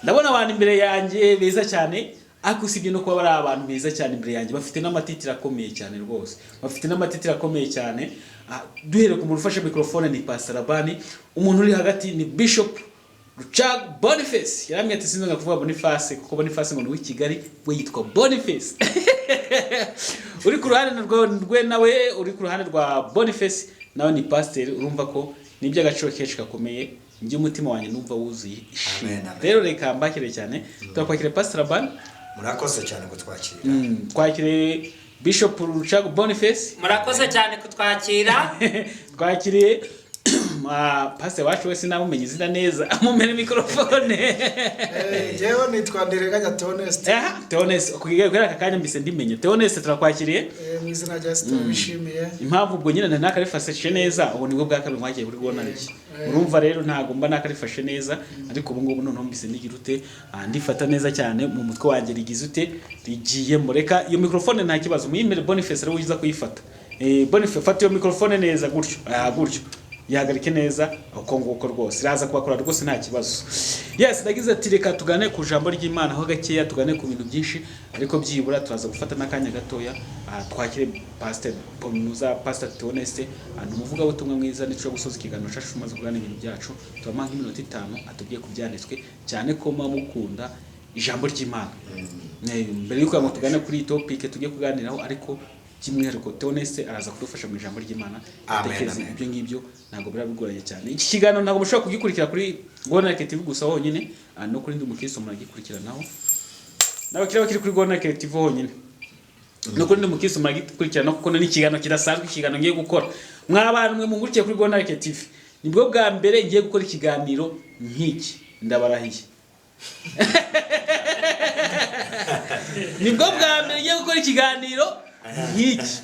ndabona abantu imbere yanjye beza cyane ariko usibye no kuba bari abantu beza cyane imbere yanjye bafite n'amatitira akomeye cyane rwose bafite n'amatitira akomeye cyane duhere ku muntu ufashe microphone ni Pastor Labani umuntu uri hagati ni Bishop Rucagu Boniface yaramye ati sinzonga kuvuga Boniface kuko Boniface ngo ni w'Ikigali we yitwa Boniface uri ku ruhande rwe nawe uri ku ruhande rwa Boniface nawe ni pastor urumva ko nibyo agaciro kenshi gakomeye njye umutima wanjye numva wuzuye ishimwe rero reka mbakire cyane twakwakire Pastor Labani murakoze cyane kutwakira twakire Bishop Rucagu Boniface murakoze cyane kutwakira twakiriye Pastor wacu wese namumenye izina neza amumere microphone jewe nitwa Ndirenganya Theoneste Theoneste kugiye kwera akanya mbise ndimenye Theoneste turakwakiriye mu izina rya Sitoro bishimiye impamvu ubwo nyine ntakarifashe neza ubu nibwo bwa kabiri mwagiye kuri gona iki urumva rero ntago mba nakarifashe neza ariko ubu ngubu noneho mbise ndigirute ndifata neza cyane mu mutwe wanjye rigize ute rigiye mureka iyo microphone nta kibazo muyimere Boniface rero ugiza kuyifata Boniface fata iyo microphone neza gutyo gutyo yahagarike neza uko nguko rwose iraza kubakora rwose nta kibazo yes ndagize ati reka tugane ku jambo ry'Imana aho gakeya tugane ku bintu byinshi ariko byibura turaza gufata n'akanya gatoya twakire Pastor Pomuza Pastor Theoneste umuvuga butumwa mwiza nico gusoza ikiganiro cyacu maze kugana ibintu byacu turamanga iminota 5 atubwiye kubyanditswe cyane ko mukunda ijambo ry'Imana mbere yuko tugane kuri topic tugiye kuganiraho ariko kimwihariko Theoneste araza kudufasha mu ijambo ry'Imana atekereza ibyo ngibyo ntago birabigoranye cyane iki kiganiro ntago mushobora kugikurikira kuri Gona TV gusa honyine no kuri ndi mukristo muragikurikiranaho n'abakira bakiri kuri Gona TV honyine no kuri ndi mukristo muragikurikiranaho kuko ni ikiganiro kidasanzwe ikiganiro ngiye gukora mw'abantu mwe mungurikiye kuri Gona TV nibwo bwa mbere ngiye gukora ikiganiro nk'iki ndabarahiye nibwo bwa mbere ngiye gukora ikiganiro nk'iki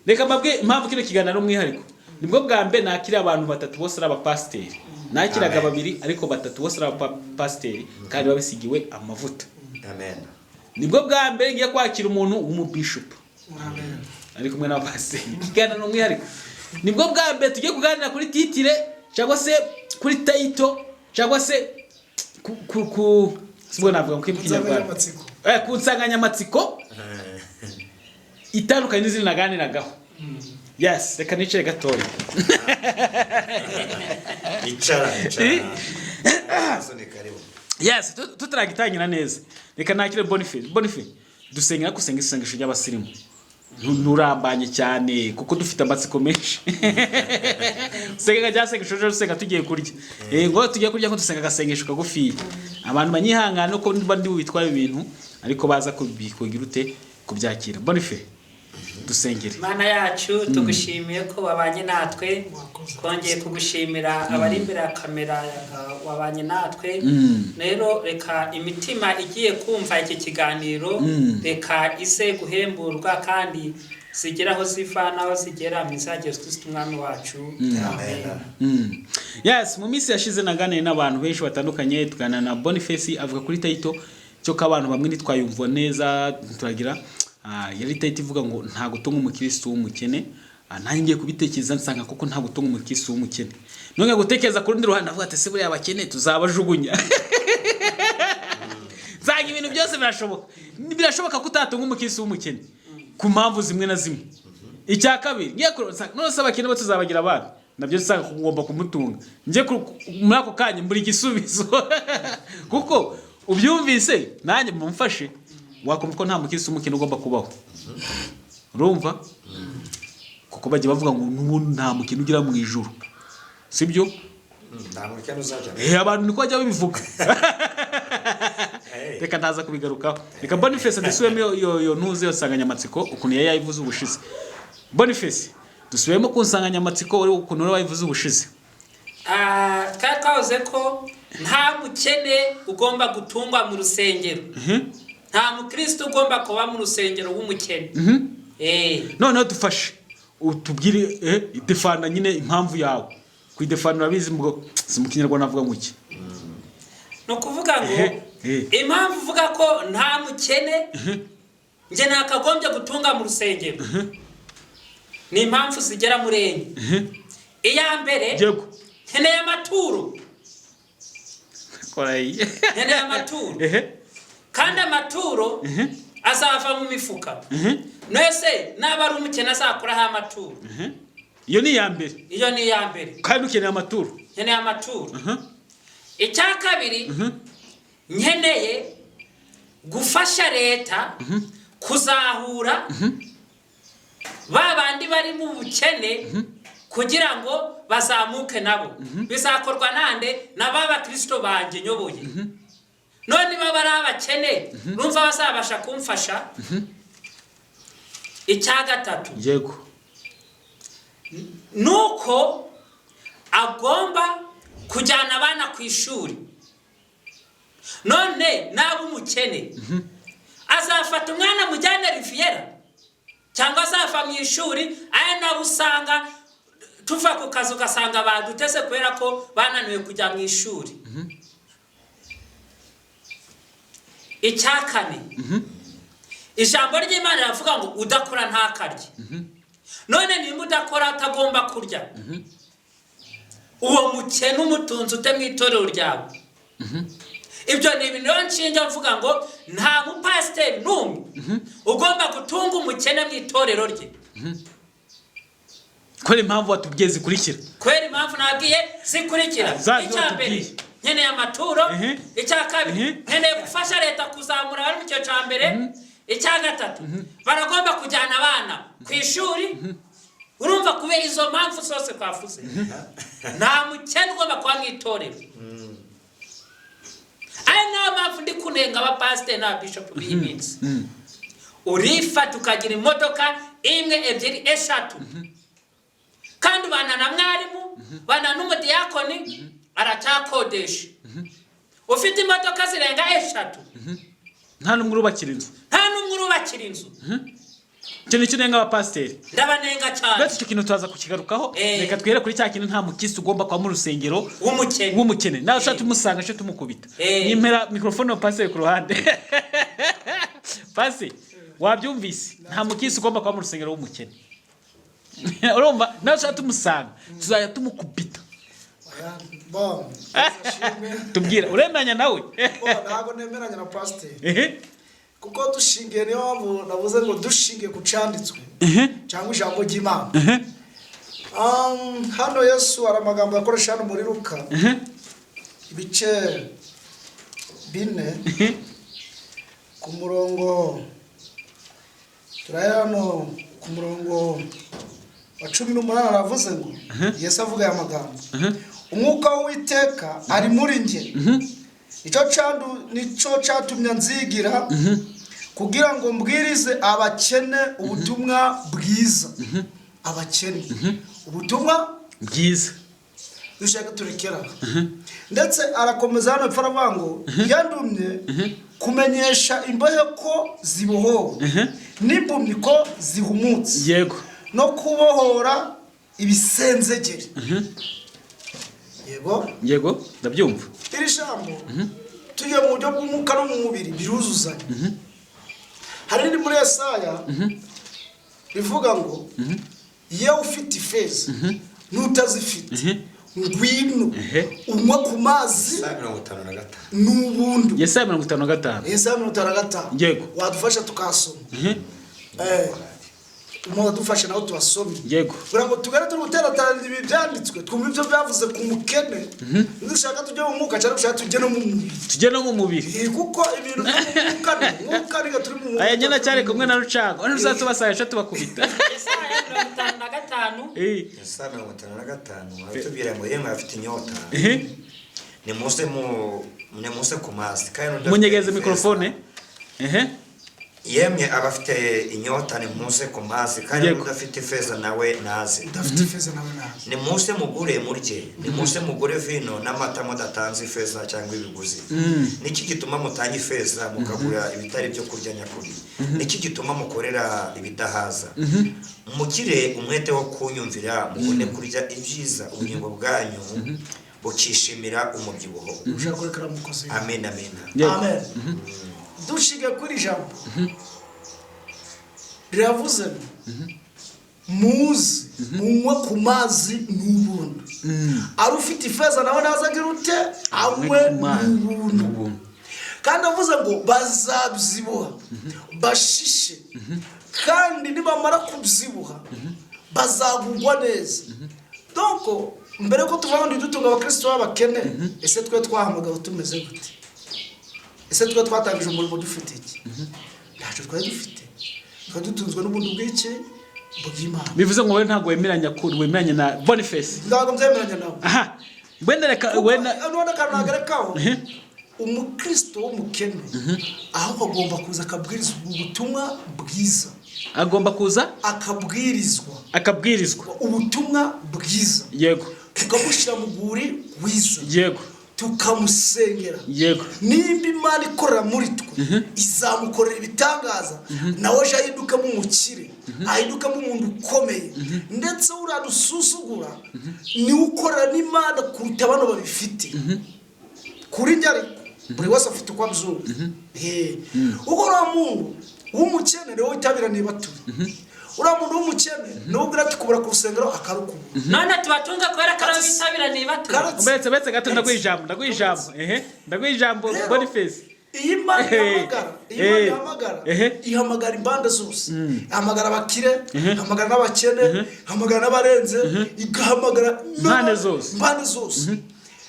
reka mbabwe impamvu kino kiganiro umwihariko nibwo bwa mbere nakira abantu batatu bose ari abapasiteri nakiraga babiri ariko batatu bose ari abapasiteri kandi babisigiwe amavuta amen nibwo bwa mbere ngiye kwakira umuntu w'umubishop amen ari kumwe n'abapasiteri ikiganiro umwihariko nibwo bwa mbere tugiye kuganira kuri titire cyangwa se kuri title cyangwa se ku sibwo navuga ngo kinyarwanda ku nsanganyamatsiko itandukanye n'izindi naganiragaho yes reka nicare gatoya icara yes tutaragitangira neza reka nakire Boniface dusengera kusenga isengesho ry'abasirimu nturambanye cyane kuko dufite amatsiko menshi senga ryasengesho ryo senga tugiye kurya ngo tugiye kurya ko dusenga gasengesho kagufi abantu banyihangana uko ndi bitwara ibintu ariko baza kubikugira ute kubyakira Boniface dusengere Mana yacu tugushimiye ko wabanye natwe twongeye kugushimira abari imbere ya kamera wabanye natwe rero reka imitima igiye kumva iki kiganiro reka ise guhemburwa kandi zigeraho ziva naho zigera mizage Kristo umwami wacu amen yes mu minsi yashize naganiriye n'abantu benshi batandukanye tugana na Boniface avuga kuri title cyo kabantu bamwe nitwayumva neza turagira yari title ivuga ngo nta gutunga umukristo w'umukene nanjye ngiye kubitekereza nsanga kuko nta gutunga umukristo w'umukene none gutekereza ku rundi ruhande avuga ati se buriya abakene tuzabajugunya zanga ibintu byose birashoboka ko utatunga umukristo w'umukene ku mpamvu zimwe na zimwe icya kabiri ngiye none se abakene bo tuzabagira abana nabyo nsanga kugomba kumutunga ngiye muri ako kanya mburi igisubizo kuko ubyumvise nanjye mumfashe wakumva ko nta mukristo w'umukene ugomba kubaho urumva kuko bagiye bavuga ngo nta mukene ugira mu ijuru sibyo nta mukene uzaja abantu niko bajya bivuga reka ntaza kubigarukaho reka Boniface dusubemo yo ntuze yo nsanganyamatsiko ukuntu yayivuze ubushize Boniface dusubemo ku nsanganyamatsiko ukuntu wayivuze ubushize twavuze ko nta mukene ugomba gutungwa mu rusengero nta mukristo ugomba kuba mu rusengero w'umukene noneho dufashe utubwire defana nyine impamvu yawe kwidefana urabizi ngo si mu kinyarwanda avuga ngo iki no kuvuga ngo impamvu uvuga ko nta mukene nge nakagombye gutunga mu rusengero ni impamvu zigera muri enye iya mbere nkeneye amaturo Korayi. nkeneye amaturo kandi amaturo azava mu mifuka nese naba ari umukene azakuraho amaturo Iyo ni ya mbere. iyo ni iya mbere Kandi ukeneye amaturo. nkeneye amaturo icya kabiri nkeneye gufasha leta kuzahura babandi bari mu bukene kugira ngo bazamuke nabo bizakorwa nande na baba Kristo banje nyoboye none baba ari abakene numva bazabasha kumfasha icya gatatu Yego. nuko agomba kujyana abana ku ishuri none naba umukene azafata umwana mujyane Riviera cyangwa azava mu ishuri aya nabo usanga tuva ku kazi ugasanga badutese kubera ko bananiwe kujya mu ishuri icya kane ijambo ry'Imana riravuga ngo udakora ntakarye none nimba udakora atagomba kurya uwo mukene umutunzi ute mu itorero ryawe ibyo ni ibintu nshinga mvuga ngo nta mupasiteri n'umwe ugomba gutunga umukene mu itorero rye Kweli impamvu watubwiye zikurikira. kwera impamvu nabwiye zikurikira icya mbere nkeneye amaturo icya kabiri nkeneye gufasha leta kuzamura abari mu cyo cya mbere icya gatatu baragomba kujyana abana ku ishuri urumva kubera izo mpamvu zose twavuze nta mukene ugomba kuba mu itorero aya niyo mpamvu ndi kunenga abapasiteri n'ababishopu b'iyi minsi urifata ukagira imodoka imwe ebyiri eshatu kandi ubana na mwarimu ubana n'umudiyakoni aracyakodesha ufite imodoka zirenga eshatu Nta numwe urubakira inzu. nta n'umwe urubakira inzu Ikintu kinenga abapasiteri. ndabanenga cyane Bati icyo kintu tuzaza kukigarukaho. Reka twere kuri cya kintu nta mukisi ugomba kwa mu rusengero w'umukene. Nawe ushaka tumusanga cyo tumukubita. Nimpera microphone wa pasiteri ku ruhande. Pasi wabyumvise nta mukisi ugomba kwa mu rusengero w'umukene. Urumva nawe ushaka tumusanga tuzajya tumukubita. Bon. Tubwira uremanya nawe. Ntabwo nemeranya na pasiteri kuko dushingiye niyo mpamvu navuze ngo dushingiye ku cyanditswe cyangwa ijambo ry'Imana. Hano Yesu hari amagambo yakoresha hano muri Luka ibice 4 ku murongo turaya hano ku murongo wa 18 aravuze ngo Yesu avuga aya magambo umwuka w'Uwiteka ari muri nge nicyo cyatumye nzigira kugira ngo mbwirize abakene ubutumwa bwiza abakene ubutumwa bwiza dushaka turekera ndetse arakomeza hano aravuga ngo yandumye kumenyesha imbohe ko zibohowe n'impumyi ko zihumutse yego no kubohora ibisenzegeri yego ndabyumva iri jambo tujye mu buryo bw'umwuka no mu mubiri biruzuzanya hari indi muri Yesaya rivuga ngo iyo ufite ifeza n'utazifite ngwino unywa ku mazi n'ubundi Yesaya 55 Yesaya 55 yego wadufasha tukasoma umuntu adufasha nawe tubasomye yego kugira ngo tugere turi guteratana ibi byanditswe twumva ibyo byavuze ku mukene dushaka tujye mu mwuka cyangwa dushaka tujye no mu mubiri kuko ibintu by'umwuka niga turi mu mwuka aya nyana cyane kumwe na Rucago ano uzatubasayasha tubakubita Yesaya 55 Yesaya 55 aratubwira ngo yemwe afite inyota ni muse ku mazi kandi munyegeze microphone yemwe abafite inyota ni muse ku mazi kandi udafite ifeza nawe naze ni muse mugure murye ni muse mugure vino n'amata mudatanze ifeza cyangwa ibiguzi niki gituma mutanga ifeza mukagura ibitari byo kurya nyakuri niki gituma mukorera ibidahaza mugire umwete wo kunyumvira mubone kurya ibyiza ubugingo bwanyu bukishimira umubyibuho amen amen amen dushige kuri jambo riravuze muzi munywe ku mazi n'ubuntu ari ufite ifeza nawe nazagira ute anywe n'ubuntu kandi avuze ngo bazabyibuha bashishe kandi nibamara kubyibuha bazagugwa neza. Donc mbere ko tuva ndi dutunga abakristo b'abakene ese twe twahamagawe tumeze gute? Ese twe twatangije umurimo dufite iki? Ntacyo twari dufite, twari dutunzwe n'ubuntu bw'iki bw'Imana. Bivuze ngo wowe ntabwo wemeranya na Boniface? Ntabwo mzemeranya nawe. Aha, wenda reka wenda none kanagarukaho umukristo w'umukene aho agomba kuza akabwirizwa ubutumwa bwiza, agomba kuza akabwirizwa ubutumwa bwiza, yego, tukamushyira mu guri wiza, yego, tukamusengera, yego. nimba Imana ikorera muri twe izamukorera ibitangaza, nawe aje ahindukamo umukire, ahindukamo umuntu ukomeye, ndetse uradususugura niwe ukorera n'Imana kuruta abantu babifite. Kuri njye ariko buri wese afite uko abyumva. Ubwo uriya muntu w'umukene niwe witabiraniye batuye, uriya muntu w'umukene niwe ubwira ati kubura ku rusengero akarukubura. None tubatunga kubera ko ari bitabiraniye batuye. Mbetse gato ndaguha ijambo Boniface. Iyi Imana ihamagara imbanda zose, ihamagara abakire, ihamagara n'abakene, ihamagara n'abarenze, igahamagara impande zose.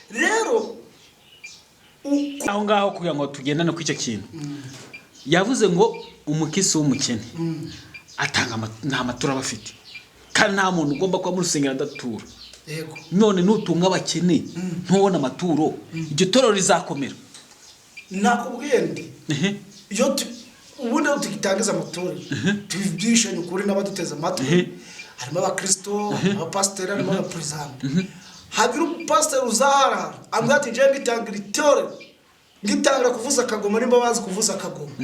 Rero aho ngaho kugira ngo tugendane ku icyo kintu, yavuze ngo umukisi w'umukene atanga nta matura bafite, kandi nta muntu ugomba kuba mu rusengero adatura. Yego, none nutunga abakene ntubona amaturo, iryo torero rizakomera. nakubwiye ndi iyo ubundi tugitangiza amaturo tubyishanye ukuri n'abaduteza amatwi, harimo abakristo, abapasiteri, harimo abaperezida. Hagira umupasiteri uzahara ambwira ati nje ngitangira itorero, ngitangira kuvuza akagoma, nimba bazi kuvuza akagoma,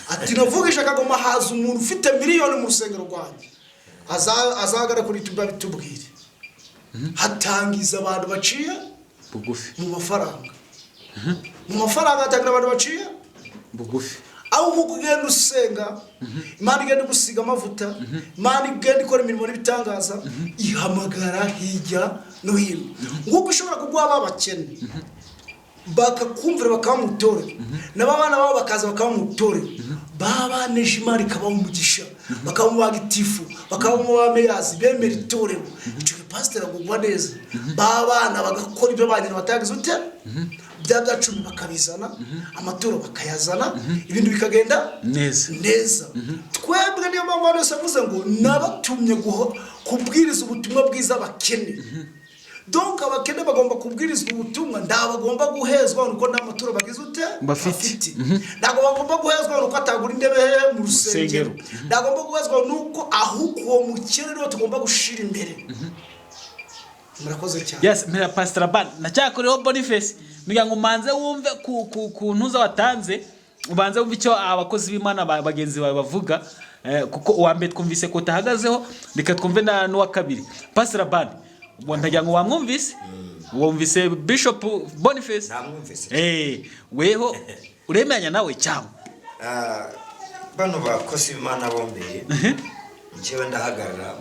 ati navugisha akagoma haza umuntu ufite miliyoni mu rusengero rwanjye, azagara kuri tuba bitubwire. Hatangiza abantu baciye bugufi mu mafaranga, mu mafaranga hatangira abantu baciye bugufi. aho kugenda usenga, Imana igenda gusiga amavuta, Imana igenda ikora imirimo n'ibitangaza, ihamagara hirya no hino. Nguko ushobora kuguha babakene bakakumvira bakamutorera, n'abana babo bakaza bakamutorera, babaneje Imana ikabaha umugisha, bakamubaga itifu, bakamubaga meyazi, bemera itorero. Icyo pastor agugwa neza, babana bagakora ibyo banyina batagize ute bya 10 bakabizana, amaturo bakayazana, ibintu bikagenda neza. Twebwe niyo mpamvu yose avuze ngo nabatumye kubwiriza ubutumwa bwiza abakene. Donc abakene bagomba kubwirizwa ubutumwa, ndabagomba guhezwa nuko n'amaturo bagize ute bafite. Ndago bagomba guhezwa nuko atagura indebe mu rusengero, ndagomba guhezwa nuko ahubwo uwo mukene rero tugomba gushira imbere. Murakoze cyane. Yes, mera Pastor Ban nacyakuriho Boniface, nugira ngo manze wumve ku ntuza watanze, ubanze wumve icyo abakozi b'Imana bagenzi bawe bavuga, kuko uwambere twumvise ko tahagazeho, reka twumve na n'uwa kabiri. Pastor Ban ndagira ngo wamwumvise, wumvise Bishop Boniface? Namwumvise. Weho uremanya nawe cyangwa? Bano bakozi b'Imana bombi njyewe ndahagarara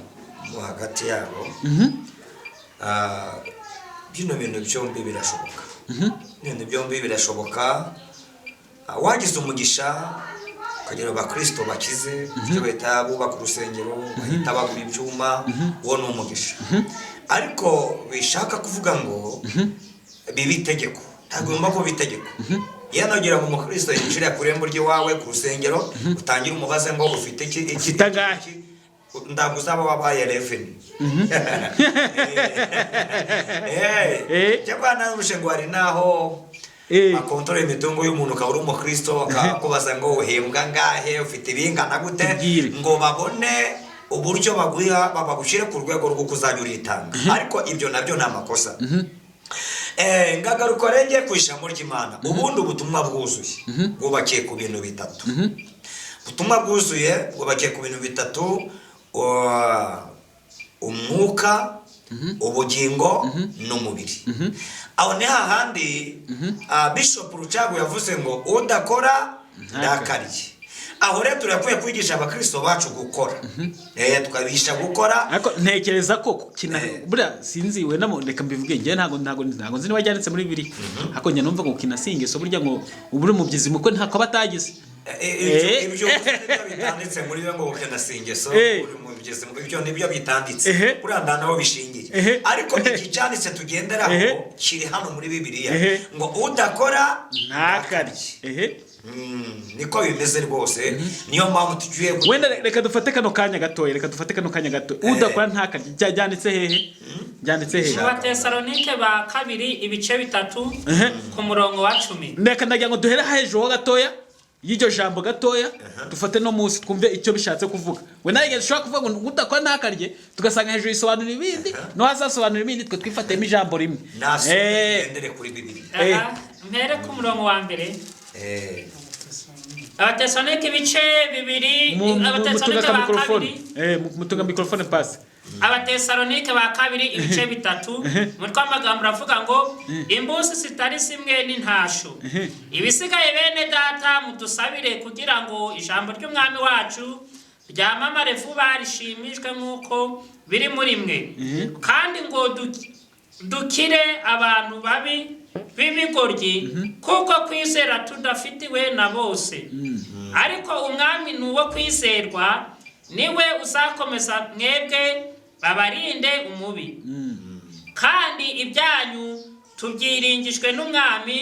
mu hagati yabo. Bino bintu byombi birashoboka. Ibintu byombi birashoboka. Wagize umugisha kagira abakristo bakize, cyo bita bubaka urusengero, bahita bagura ibyuma, uwo ni umugisha. Ariko bishaka kuvuga ngo bibitegeko, ntagomba ko bitegeko. Yanagira mu mukristo yinjira ku rembo ry'iwawe ku rusengero, utangira umubaze ngo ufite iki tagaki, ndago uzaba wabaye revenue. Cyangwa n'umushengo ari naho akontrole imitungo y'umuntu ukaba uri umukristo, akakubaza ngo uhembwa ngahe, ufite ibingana gute, ngo babone uburyo bagushire ku rwego rwo kuzajya uritanga. Ariko ibyo nabyo nta makosa. Ngagaruka renge ku ijambo ry'Imana. Ubundi ubutumwa bwuzuye bwubakiye ku bintu bitatu. Ubutumwa bwuzuye bwubakiye ku bintu bitatu: umwuka, ubugingo n'umubiri. Aho ni hahandi Bishop Rucagu yavuze ngo udakora ndakariye. aho rero turakwiye kwigisha abakristo bacu gukora tukabigisha gukora. ariko ntekereza ko kina buriya sinziwe namo reka mbivuge ngiye ntago nzi niba byanditse muri bibiri ariko njye numva ngo kina singeso burya ngo ubure umubyizi muko ntako batagize ibyo bitanditse muri byo ngo kina singeso uri mubyizi muko ibyo nibyo bitanditse kuranda naho bishingiye ariko iki cyanditse tugenderaho kiri hano muri Bibiliya ngo udakora ntakarye niko bimeze rwose niyo mpamvu tugiye wenda reka dufate kano kanya gato udakora ntakarye byanditse hehe Abatesalonike ba kabiri ibice 3 ku murongo wa 10 reka ndagira ngo duhere hejuru ho gatoya y'iryo jambo gatoya dufate no munsi twumve icyo bishatse kuvuga we naye ushobora kuvuga ngo udakora ntakarye tugasanga hejuru isobanura ibindi no hazasobanura ibindi twe twifatemo ijambo rimwe ndere kuri Bibiliya mpere ku murongo wa mbere Abatesalonike ibice 2 Abatesalonike ba kabiri mutunga mikrofone pass Abatesalonike ba kabiri ibice 3 mutwa amagambo ravuga ngo imbusi sitari simwe n'intasho ibisigaye bene data mudusabire kugira ngo ijambo ry'umwami wacu ryamamare vuba rishimishwe nk'uko biri muri mwe kandi ngo dukire abantu babi b'ibigoryi kuko kwizera tudafitiwe na bose ariko umwami nuwo kwizerwa niwe uzakomeza mwebwe babarinde umubi kandi ibyanyu tubyiringijwe n'umwami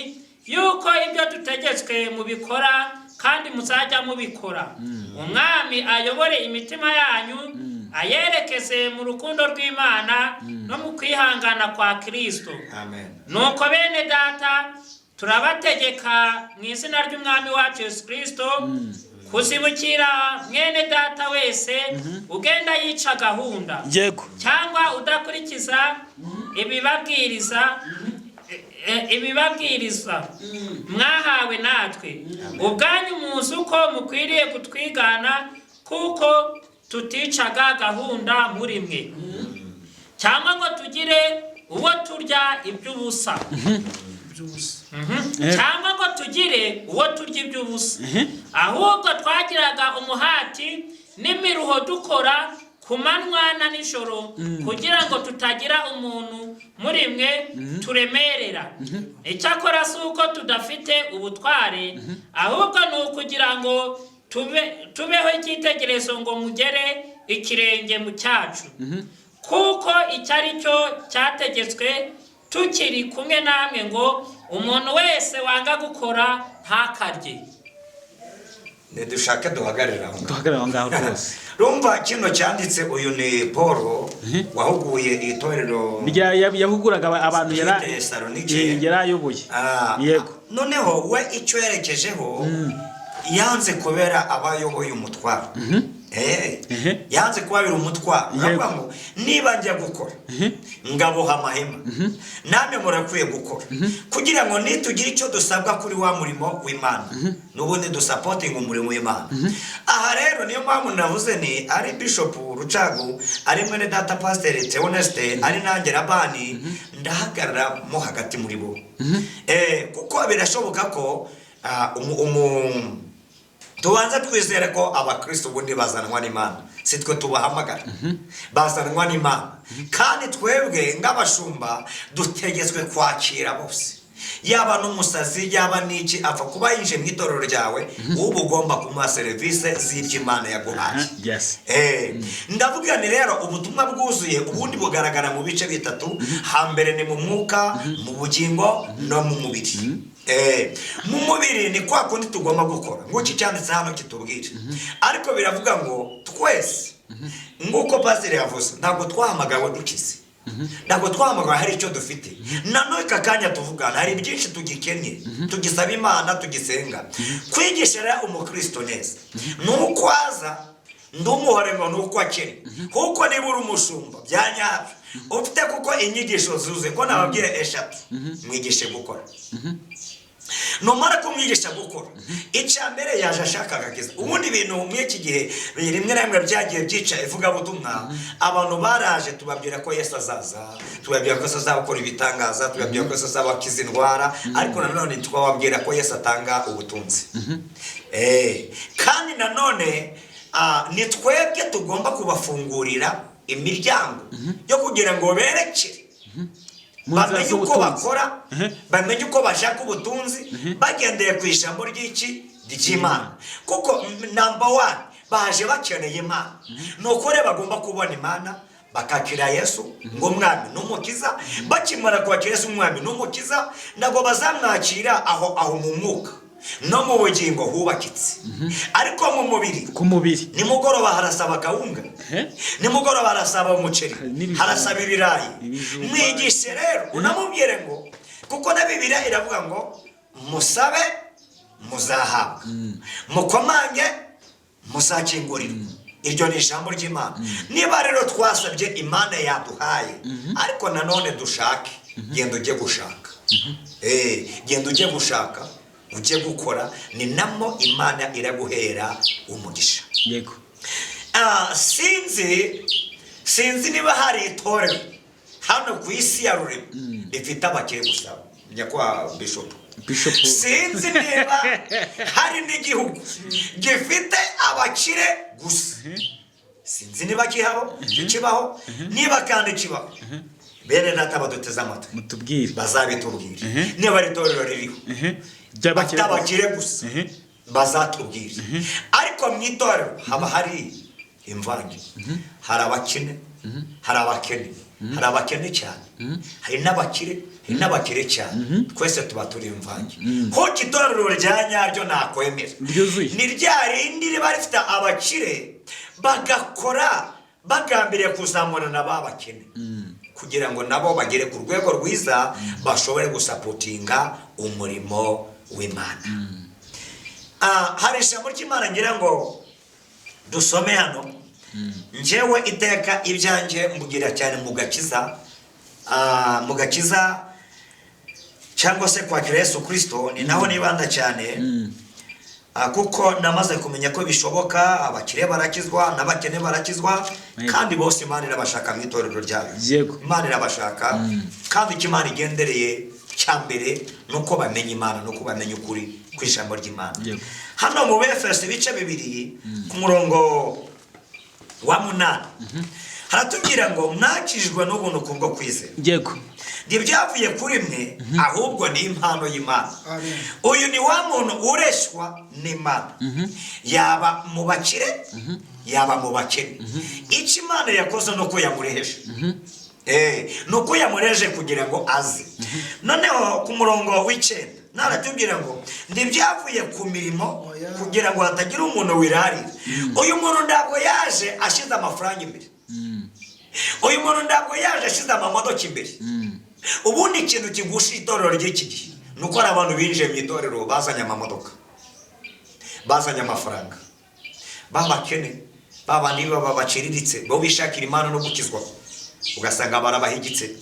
yuko ibyo dutegetswe mubikora kandi muzajya mubikora umwami ayobore imitima yanyu ayerekeze mu rukundo rw'Imana no mu kwihangana kwa Kristo. Amen. Nuko bene data turabategeka mu izina ry'umwami wacu Yesu Kristo kuzibukira mwene data wese ugenda yica gahunda cyangwa udakurikiza ibibabwiriza mwahawe natwe ubwanyu muzi uko mukwiriye kutwigana kuko tuticaga gahunda muri mwe cyangwa ngo tugire uwo turya iby'ubusa cyangwa ngo tugire uwo turya iby'ubusa ahubwo twagiraga umuhati n'imiruho dukora ku manywa na nijoro kugira ngo tutagira umuntu muri mwe turemerera icyakora si uko tudafite ubutware ahubwo ni ukugira ngo tubeho icyitegererezo ngo mugere ikirenge mu cyacu kuko icyo ari cyo cyategetswe tukiri kumwe namwe ngo umuntu wese wanga gukora ntakarye. Dushaka duhagarara aho ngaho rwose rumva kino cyanditse uyu ni Paul wahuguye itorero yahuguraga abantu yarayoboye yego noneho we icyo yerekejeho yanze kubera abayoboye umutwaro yanze kubabira umutwaro aravuga ngo niba njya gukora ngaboha amahema namwe murakwiye gukora kugira ngo nitugire icyo dusabwa kuri wa murimo w'Imana n'ubundi dusapotinga umurimo w'Imana. Aha rero niyo mpamvu navuze ni ari Bishop Rucagu ari mwene data Pastor Theoneste ari nanjye Rabani ndahagarara mo hagati muri bo kuko birashoboka ko tubanza twizere ko abakristo bundi bazanwa n'Imana si twe tubahamagara bazanwa n'Imana kandi twebwe ng'abashumba dutegetswe kwakira bose yaba n'umusazi yaba n'iki apfa kuba yinje mu itorero ryawe ubu ugomba kumuha serivisi z'iby'Imana yaguhaye. Ndavuga ni rero ubutumwa bwuzuye ubundi bugaragara mu bice bitatu hambere ni mu mwuka mu bugingo no mu mubiri. Mu mubiri ni kwa kundi tugomba gukora ngo iki cyanditse hano kitubwire ariko biravuga ngo twese nguko pasire yavuze ntabwo twahamagawe dukize ntabwo twahamagawe hari icyo dufite nanone kakanya tuvugana hari byinshi tugikenye tugisaba Imana tugisenga kwigishira umukristo neza nuko aza ndumuhore ngo nuko akiri kuko niba uri umushumba byanyabyo ufite kuko inyigisho zuze ko nababwire eshatu mwigishe gukora numara kumwigisha gukora icya mbere yaje ashaka agakiza. ubundi ibintu muri iki gihe rimwe na rimwe byagiye byica ivugabutumwa, abantu baraje tubabwira ko Yesu azaza, tubabwira ko Yesu azakora ibitangaza, tubabwira ko Yesu azabakiza indwara, ariko nanone twababwira ko Yesu atanga ubutunzi. Kandi nanone ni twebwe tugomba kubafungurira imiryango yo kugira ngo berekere, bamenye uko bakora, bamenye uko bashaka ubutunzi bagendeye ku ijambo ry'Imana. kuko number one baje bakeneye Imana, nuko rero bagomba kubona Imana bakakira Yesu ngo mwami n'umukiza. bakimara kwakira Yesu mwami n'umukiza, ntabwo bazamwakira aho mu mwuka no mu bugingo hubakitse, ariko mu mubiri, ku mubiri nimugoroba harasaba kawunga, nimugoroba harasaba umuceri, harasaba ibirayi. mwigishe rero unamubwire ngo, kuko na Bibiliya iravuga ngo musabe muzahabwa, mukomange muzakingurirwa. iryo ni ijambo ry'Imana. niba rero twasabye Imana yaduhaye, ariko nanone dushake, genda ujye gushaka, genda ujye gushaka, ujye gukora, ni namo Imana iraguhera umugisha. yego. sinzi niba hari itorero hano ku isi ya Rurema rifite abakire gusa, nyakwa Bishop. sinzi niba hari n'igihugu gifite abakire gusa, sinzi niba kibaho, niba kandi kibaho, bene data baduteze amatwi mutubwire, bazabitubwire. niba ari itorero ririho bafite abakire gusa, bazatubwire. ariko mu itorero haba hari imvange, hari abakene, hari abakene, hari abakene cyane, hari n'abakire, hari n'abakire cyane. twese tuba turi imvange. hoca itorero rya nyaryo nakwemera ni rya rindi riba rifite abakire bagakora bagambiriye kuzamurana babakene, kugira ngo nabo bagere ku rwego rwiza, bashobore gusapotinga umurimo w'Imana. hari ijambo ry'Imana ngira ngo dusome hano. njyewe iteka ibyanjye mbugira cyane mu gakiza cyangwa se kwakira Yesu Kristo, ni naho nibanda cyane, kuko namaze kumenya ko bishoboka abakire barakizwa n'abakene barakizwa, kandi bose Imana irabashaka mu itorero ryayo. Imana irabashaka, kandi icyo Imana igendereye cyambere nuko bamenya Imana, nuko bamenya ukuri ku ijambo ry'Imana. hano mu Befeso ibice 2 ku murongo wa 8 haratubwira ngo mwakijwe n'ubuntu kubwo kwizera. yego. ntibyavuye kuri mwe, ahubwo ni impano y'Imana. uyu ni wa muntu ureshwa n'Imana, yaba mu bakire yaba mu bakene. icyo Imana yakoze nuko yamureheje, nuko yamureje kugira ngo aze. noneho ku murongo w'9 naratubwira ngo ntibyavuye ku mirimo kugira ngo hatagira umuntu wirarira. uyu muntu ntabwo yaje ashize amafaranga imbere, uyu muntu ntabwo yaje ashize amamodoka imbere. ubundi ikintu kigusha itorero ry'iki gihe nuko ari abantu binjiye mu itorero bazanye amamodoka, bazanye amafaranga, babakene, babandi baba baciriritse, bo bishakira Imana no gukizwa, ugasanga barabahigitse.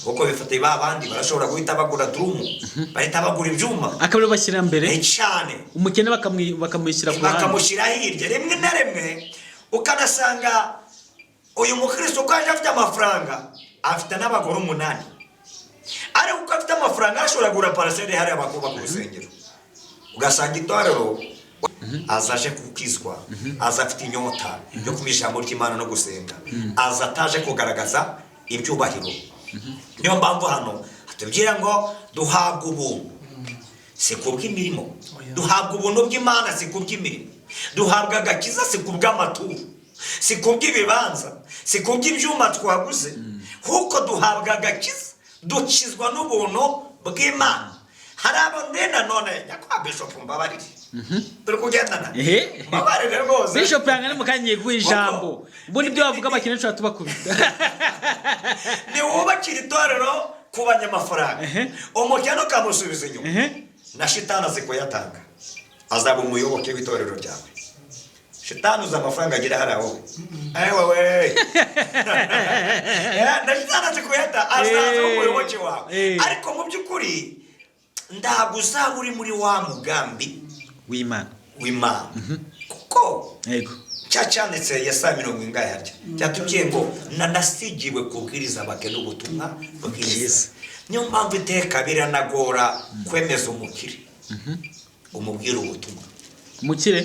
kuko bifate babandi barashobora guhita bagura drum, bahita bagura ibyuma, akabiro bashyira mbere cyane, umukene bakamushyira ku ruhande, bakamushyira hirya. rimwe na rimwe ukanasanga uyu mukristo uko aje afite amafaranga, afite n'abagore 8, ariko uko afite amafaranga ashobora kugura parasere hariya bakubaka urusengero. ugasanga itorero azaje kukizwa, aza afite inyota yo kumisha ijambo ry'Imana no gusenga, aza ataje kugaragaza ibyubahiro. niyo mpamvu hano atubwira ngo duhabwa ubuntu, si kubw'imirimo. duhabwa ubuntu bw'Imana, si kubw'imirimo. duhabwa agakiza, si kubw'amaturo, si kubw'ibibanza, si kubw'ibyuma twaguze, kuko duhabwa agakiza, dukizwa n'ubuntu bw'Imana. hari abandi nanone nyakwa Bishop mbabarire, turi kugendana mbabarire rwose. Bishop yangana mukanyiye ku ijambo, ubundi byo bavuga abakene cyo tubakubita. ni wubakira itorero ku banyamafaranga, umukene ukamusubiza inyuma, na shitani azikuyatanga, azaba umuyoboke w'itorero ryawe. shitani uza amafaranga agira hariya wowe, wewe na shitani azikuyata, azaza umuyoboke wawe. ariko mu by'ukuri ntabwo uzaba uri muri wa mugambi w'Imana kuko yego cyanditse Yesaya 40 harya cyatubwiye ngo nanasigiwe kubwiriza abakene ubutumwa bwiza. Niyo mpamvu iteka biranagora kwemeza umukire umubwira ubutumwa umukire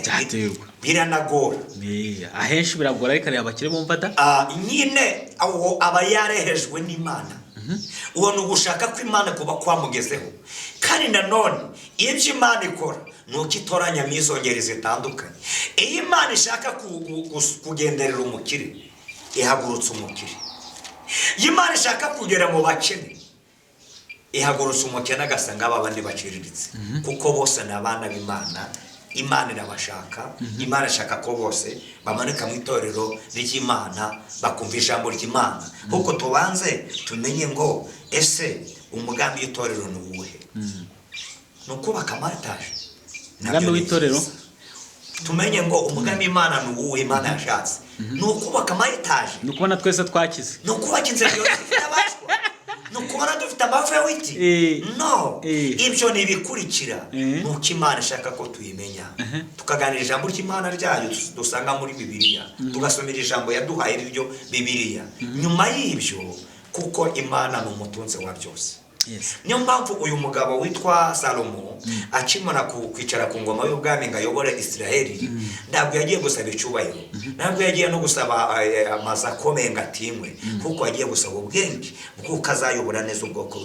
byaterwa biranagora ahenshi biragora ariko abakire bumva da nyine aho aba yarehejwe n'Imana uwo ni ugushaka ko Imana kuba kwamugezeho kandi nanone ibyo Imana ikora nuko itoranya mizongeri zitandukanye. Iyo Imana ishaka kugenderera umukire ihagurutsa umukire, iyo Imana ishaka kugera mu bakene ihagurutsa umukene agasanga abandi baciriritse kuko bose ni abana b'Imana. Imana irabashaka, Imana ishaka ko bose bamanika mu itorero ry'Imana bakumva ijambo ry'Imana. Kuko tubanze tumenye ngo ese umugambi w'itorero ni uwuhe? Ni ukubaka amataje. Umugambi w'itorero tumenye ngo umugambi Imana ni uwuhe Imana yashatse. Ni ukubaka amataje. Ni ukubona twese twakize. Ni ukubaka insengero zifite abashwa. Ni ukubona dufite amavu y'ibiti. No. Ibyo ni ibikurikira. Nuko Imana ishaka ko tuyimenya. Tukaganira ijambo ry'Imana ryayo dusanga muri Bibiliya. Tugasomera ijambo yaduhaye iryo Bibiliya. Nyuma y'ibyo kuko Imana ni umutunzi wa byose. Niyo mpamvu uyu mugabo witwa Salomo akimara kwicara ku ngoma y'ubwami ngo ayobore Isiraheli ntabwo yagiye gusaba icyubahiro, ntabwo yagiye no gusaba amazi akomeye ngo atimwe, kuko yagiye gusaba ubwenge bw'uko azayobora neza ubwoko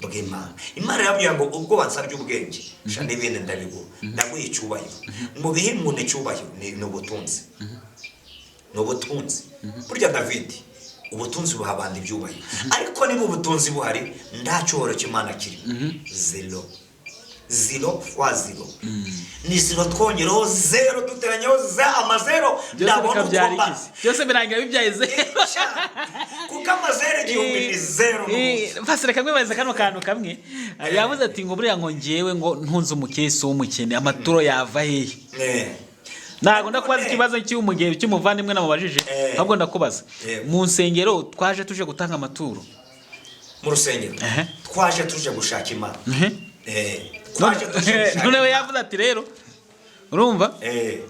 bw'Imana. Imana yabwiye ngo ubwo wansabye ubwenge sha n'ibindi ndabiguha, ndaguha icyubahiro. Mu bihe umuntu icyubahiro ni ubutunzi, ni ubutunzi. Burya David ubutunzi buha abandi ibyubahiro, ariko niba ubutunzi buhari nta cyoro cy'Imana kiri. Zero fois zero ni zero twongereho zero duteranyeho amazero ndabona uko byose birangira bibyaye zero kuko amazero igihumbi ni zero. Fasire kamwe baza kano kantu kamwe yavuze ati ngo buriya ngo ngewe ngo ntunze umukesi w'umukene amaturo yava hehe. Ntago ndakubaza ikibazo cy'umugebe cy'umuvandimwe namubajije, ahubwo ndakubaza mu nsengero twaje tuje gutanga amaturo. Mu rusengero twaje tuje gushaka Imana. None we yavuze ati rero urumva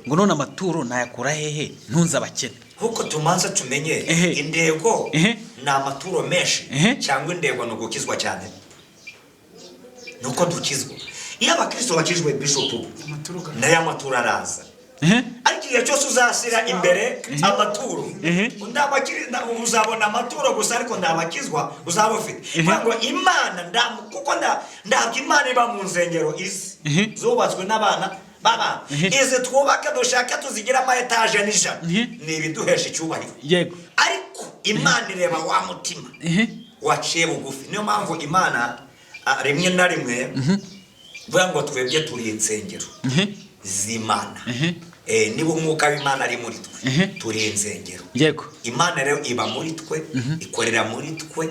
ngo none amaturo nayakura hehe ntunze abakene. Huko tumanza tumenye indego na amaturo menshi cyangwa indego no gukizwa cyane. Nuko dukizwa iyo abakristo bakijwe bishop nayo amaturo araza. Ariko igihe cyose uzasira imbere amaturo ndabakiriza uzabona amaturo gusa ariko ndabakizwa uzaba ufite ngo Imana kuko ndabyo Imana iba mu nsengero izi zubatswe n'abana baba izi twubaka dushaka tuzigira ama etage n'ijana ni ibiduhesha icyubahiro. Yego, ariko Imana ireba wa mutima waciye bugufi. Niyo mpamvu Imana rimwe na rimwe vuga ngo twebwe turi insengero z'Imana. Niba umwuka w'Imana ari muri twe turi insengero. Yego, Imana rero iba muri twe ikorera muri twe.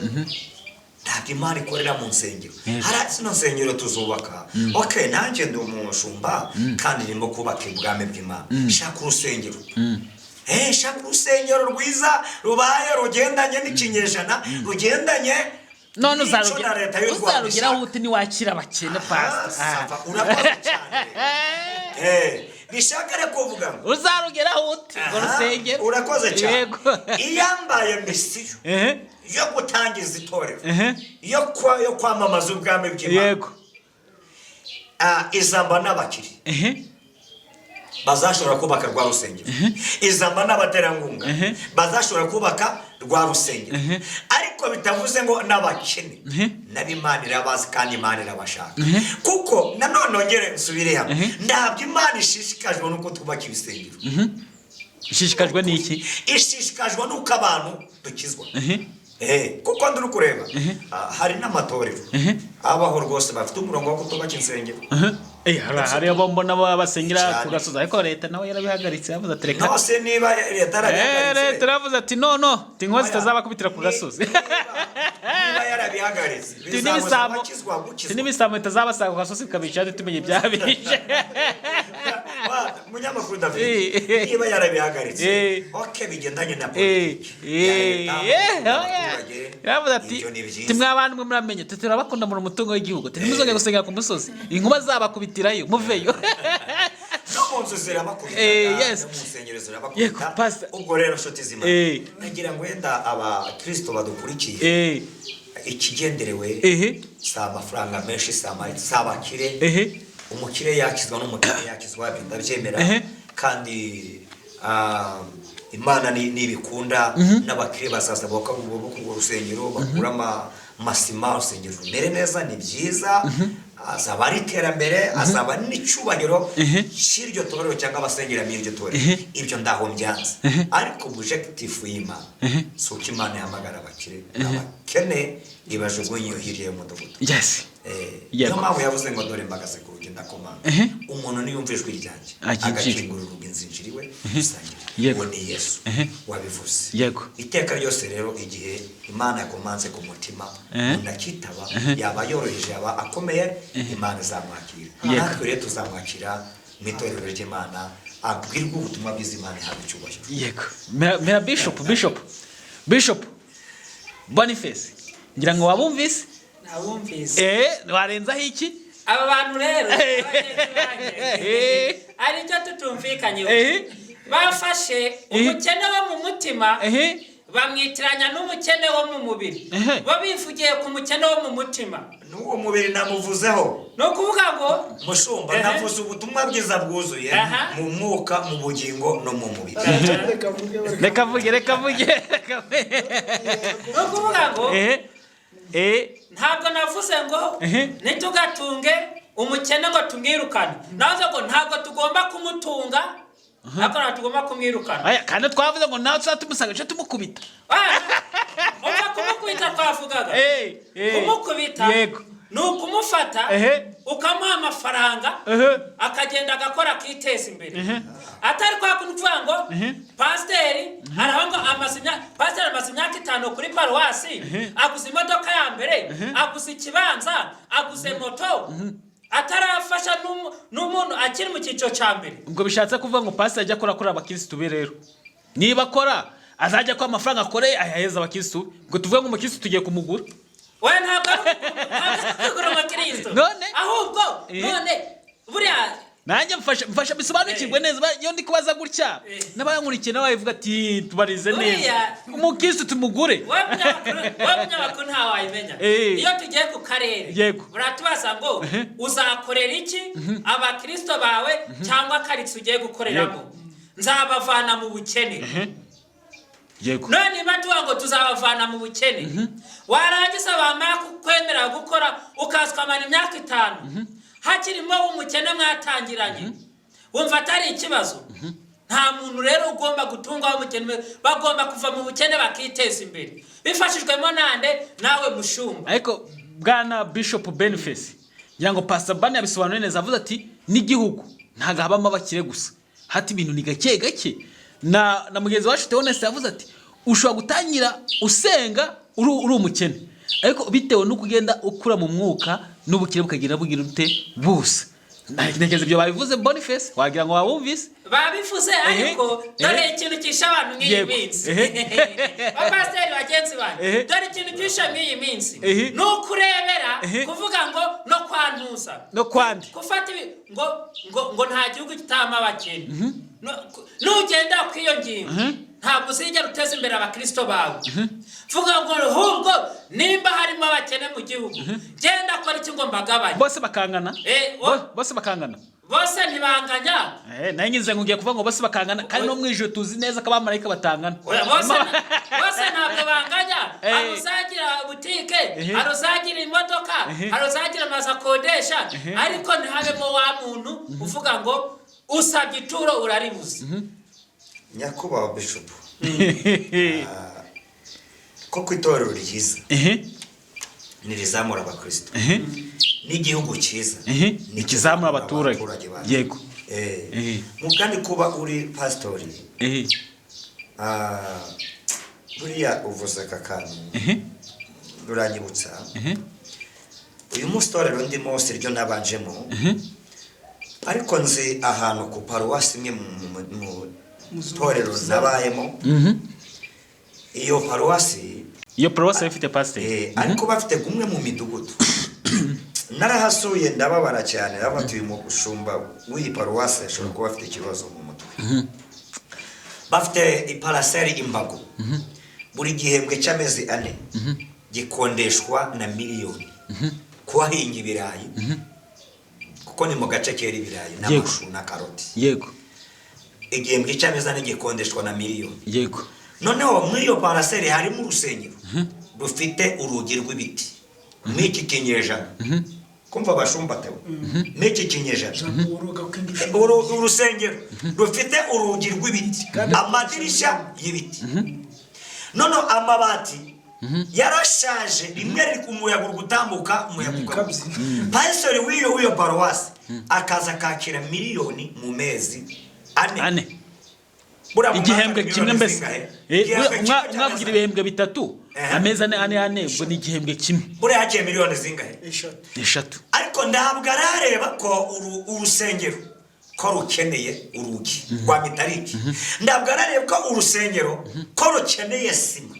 Ntabwo Imana ikorera mu nsengero. Hari zino nsengero tuzubaka nanjye ndi umushumba kandi ndimo kubaka ubwami bw'Imana. Shaka urusengero. Shaka urusengero rwiza rubaye rugendanye n'ikinyejana, rugendanye none uzarugeraho uti niwakira abakene pastor. Urakoze cyane. Bishaka rero kuvuga ngo uzarugeraho uti ngo rusengero. Urakoze cyane. Iyambaye misiyo yo gutangiza itorero yo kwamamaza ubwami bw'Imana. Yego, izamba n'abakiri bazashobora kubaka rwa rusengero. Izamba n'abaterankunga bazashobora kubaka rwa rusengero. Ariko bitavuze ngo n'abakene n'Imana irabazi kandi Imana irabashaka. Kuko nanone ongere nsubire hano ntabwo Imana ishishikajwe nuko twubaka ibisengero. Ishishikajwe n'iki? Ishishikajwe nuko abantu dukizwa. Kuko nduri kureba hari n'amatorero abaho rwose bafite umurongo wo kutubaka insengero. Hari abo mbona basengera ku gasozi ariko leta nawe yarabihagaritse yavuze ati reka. Nose niba leta yarabihagaritse. Leta yaravuze ati no inkozi zitazabakubitira ku gasozi. Niba yarabihagaritse n'ibisamo itazabasanga ku gasozi bikabica tumenye byabije. umunyamakuru David niba yarabihagaritse okay bigendanye na politiki yavuze ati timwabana mwe muramenye turabakunda mu mutungo w'igihugu ntimuzongere gusengera ku musozi inkuba zabakubitirayo muveyo no munzu zirabakubita no musenyero zirabakubita ubwo rero nshuti z'Imana nagira ngo wenda abakristo badukurikiye ikigenderewe si amafaranga menshi si abakire umukire yakizwa n'umukire yakizwa ndabyemera kandi Imana nibikunda n'abakire bazaza bakubwo urusengero bakura amasima urusengero rumere neza ni byiza azaba ari iterambere azaba n'icubahiro cy'iryo torero cyangwa abasengera muri iryo torero ibyo ndaho mbyanze ariko objective y'Imana so Imana yahamagara abakire abakene ibajugunye hirya y'umudugudu niyo mpamvu yavuze ngo dore mbagaze ku rugi ndakomanga umuntu niyumva ijwi ryanjye agakingura urugi nzinjiriwe usangira uwo ni Yesu wabivuze iteka ryose rero igihe Imana yakomanze ku mutima ndakitaba yaba yoroheje yaba akomeye Imana izamwakira natwe rero tuzamwakira mu itorero ry'Imana abwirwa ubutumwa bw'Imana ihabwa icyubahiro mera Bishop Boniface ngira ngo wabumvise warenzaho iki aba bantu rero ari cyo tutumvikanye bafashe umukene wo mu mutima bamwitiranya n'umukene wo mu mubiri bo bivugiye ku mukene wo mu mutima n'uwo mubiri namuvuzeho no kuvuga ngo mushumba navuze ubutumwa bwiza bwuzuye mu mwuka mu bugingo no mu mubiri reka vuge no kuvuga ngo ntabwo navuze ngo ntitugatunge umukene ngo tumwirukane navuze ngo ntabwo tugomba kumutunga ntabwo tugomba kumwirukana kandi twavuze ngo nawe tuzatumusanga cyo tumukubita umva kumukubita twavugaga kumukubita ni ukumufata ukamuha amafaranga akagenda agakora akiteza imbere atari kwa kuvuga ngo pasiteri araho ngo pasiteri amaze imyaka 5 kuri paruwasi aguze imodoka ya mbere aguze ikibanza aguze moto atarafasha n'umuntu akiri mu cyiciro cya mbere ubwo bishatse kuvuga ngo pasiteri ajya akora abakirisitu be rero niba akora azajya ko amafaranga akoreye ayaheza abakirisitu ngo tuvuge ngo umukirisitu tugiye kumugura we ntabwo kugura umukirisitu ahubwo none buriya nanjye mfasha bisobanukirwe neza iyo ndi kubaza gutya n'abankurikiye nawe bavuga ati tubarize neza umukirisitu tumugure w'umunyamakuru ntawe wayimenya iyo tugiye ku karere buratubaza ngo uzakorera iki abakristo bawe cyangwa karitsiye ugiye gukoreramo nzabavana mu bukene none niba tuvuga ngo tuzabavana mu bukene warangiza bamara kwemera gukora ukazwamana imyaka 5 hakirimo umukene mwatangiranye wumva atari ikibazo nta muntu rero ugomba gutunga umukene bagomba kuva mu bukene bakiteza imbere bifashijwemo nande nawe mushumba ariko bwana Bishop Boniface yango Pastor Bani yabisobanuye neza avuze ati n'igihugu ntaga habamo abakire gusa hati ibintu ni gake na mugenzi wacu Theoneste yavuze ati ushobora gutangira usenga uri umukene ariko bitewe no kugenda ukura mu mwuka n'ubukire bukagira bugira ute busa ntekereza ibyo babivuze Boniface wagira ngo wabumvise babivuze ariko dore ikintu kisha abantu nk'iyi minsi abasiteri bagenzi banyu dore ikintu kisha nk'iyi minsi ni ukurebera kuvuga ngo no kwantuza no kwandi gufata ngo nta gihugu kitama abakene nugenda kw'iyo ngingo ntabwo uzigera uteza imbere abakristo bawe vuga ngo ahubwo nimba harimo abakene mu gihugu genda akora iki ngo mbagabanye bose bakangana bose bakangana bose ntibanganya nayo ngize ngo ugiye kuvuga ngo bose bakangana kandi no mwijuru tuzi neza ko abamarayika batangana bose ntabwo banganya hari uzagira butike hari uzagira imodoka hari uzagira amazu akodesha ariko ntihabemo wa muntu uvuga ngo usabye ituro uraribuze nyakubahwa Bishop koko itorero ryiza nirizamura abakristo n'igihugu cyiza nikizamura abaturage yego mugani kuba uri pastori buriya uvuze kakanu uranyibutsa uyu munsi itorero ndimo siryo nabanjemo ariko nzi ahantu ku paruwasi imwe mu torero nabayemo iyo paruwasi ifite pasiteri ariko bafite gumwe mu midugudu narahasuye ndababara cyane abatuye mu gushumba w'iyi paruwasi ashobora kuba afite ikibazo mu mutwe bafite iparaseri imbago buri gihembwe cy'amezi 4 gikondeshwa na miliyoni kuhahinga ibirayi kuko ni mu gace kera ibirayi n'amashu na karoti yego igihembwe cy'amezi 4 gikondeshwa na miliyoni yego noneho muri iyo paraseri harimo urusengero rufite urugi rw'ibiti n'iki kinyejana kumva bashumba tewe n'iki kinyejana urusengero rufite urugi rw'ibiti amadirisha y'ibiti none amabati yarashaje rimwe riri kumuyaga gutambuka umuyaga pastor w'iyo paruwasi akaza kakira miliyoni mu mezi 4 igihembwe kimwe mbese umwaka ugira ibihembwe 3 amezi 4 ubwo ni igihembwe kimwe buriya hakiye miliyoni zingahe 3 ariko ndabwo arareba ko urusengero ko rukeneye urugi rwa mitariki ndabwo arareba ko urusengero ko rukeneye sima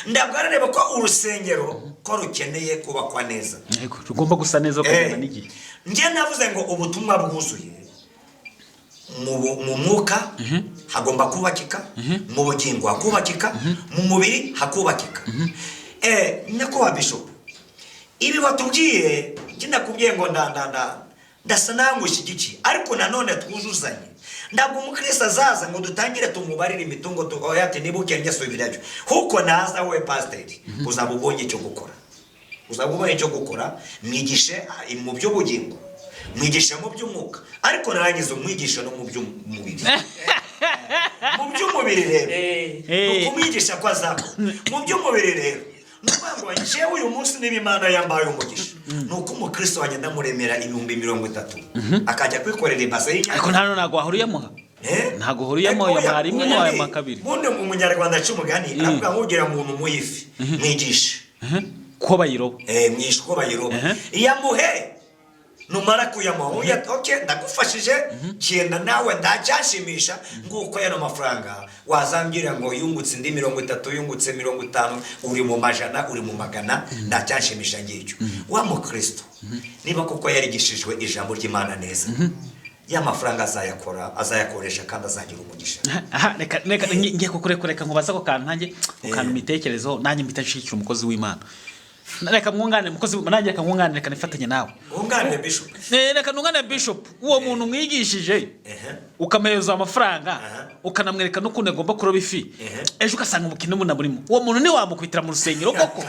ndabwo arareba ko urusengero ko rukeneye kubakwa neza yego rugomba gusa neza kugenda n'igihe ngiye navuze ngo ubutumwa bwuzuye mu mwuka hagomba kubakika mu bugingo hakubakika mu mubiri hakubakika nyakubahwa bishop ibi batubwiye ndakubwiye ngo ndasa nangushye igiki ariko nanone twuzuzanye ndabwo umukristo azaza ngo dutangire tumubarire imitungo tuyate nibuke ngesubirayo huko naza we pastor uzaba ubonye icyo gukora mwigishe mu by'ubugingo mwigisha mu by'umwuka ariko narangiza umwigisha no mu by'umubiri mu by'umubiri rero ukumwigisha ko azakora mu by'umubiri rero nubango njyewe uyu munsi n'ibimana yambaye umugisha nuko umukristo wagenda muremera 30,000 akajya kwikorera ibase y'inyanya ariko ntago ahuriyemo ntago ahuriyemo yo mwari imwe no aya makabiri bundi mu munyarwanda cy'umugani avuga nkugira umuntu muyifi mwigisha ko bayiroba mwisha ko bayiroba iyamuhe numara kuyamuha okay ndagufashije genda nawe ndacyashimisha nguko yano mafaranga wazambwira ngo yungutse indi 30 yungutse 50 uri mu majana uri mu magana ndacyashimisha ngicyo wa mu Kristo niba koko yarigishijwe ijambo ry'Imana neza ya mafaranga azayakoresha kandi azagira umugisha reka ngiye kukureka nkubaza ko kantange ukana imitekerezo nanjye mbitashikira umukozi w'Imana reka mwungane mukozi nanjye reka mwungane reka nifatanye nawe mwungane bishop reka nungane bishop uwo muntu mwigishije ukameza amafaranga ukanamwereka no kunde agomba kuroba ifi ejo ukasanga umukino muna burimo uwo muntu ni wamukubitira mu rusengero koko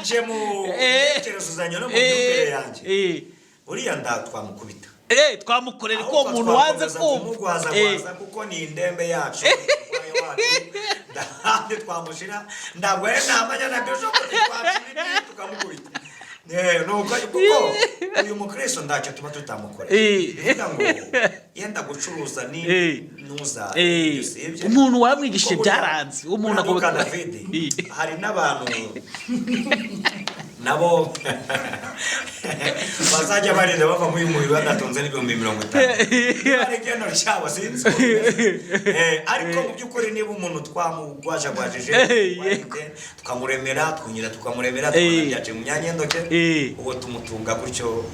nje mu tekerezuzanyo no mu byumvire yanjye uriya twamukubita twamukorera ko umuntu wanze kumugwaza kuko ni indembe yacu ndahande twamushira ndabwo namanya na bishop twashira tukamukubita nuko kuko uyu mukristo ndacyo tuba tutamukorera ngo yenda gucuruza ni nuza umuntu wamwigishije byaranze umuntu agoka David hari n'abantu nabo bazajya barinde bava muri umubiri badatonze n'ibihumbi 50 ari geno cyabo sinzi ariko mu by'ukuri niba umuntu twamugwajagwajije tukamuremera twunyira tukamuremera twajyaje mu myanya ndoke uwo tumutunga gutyo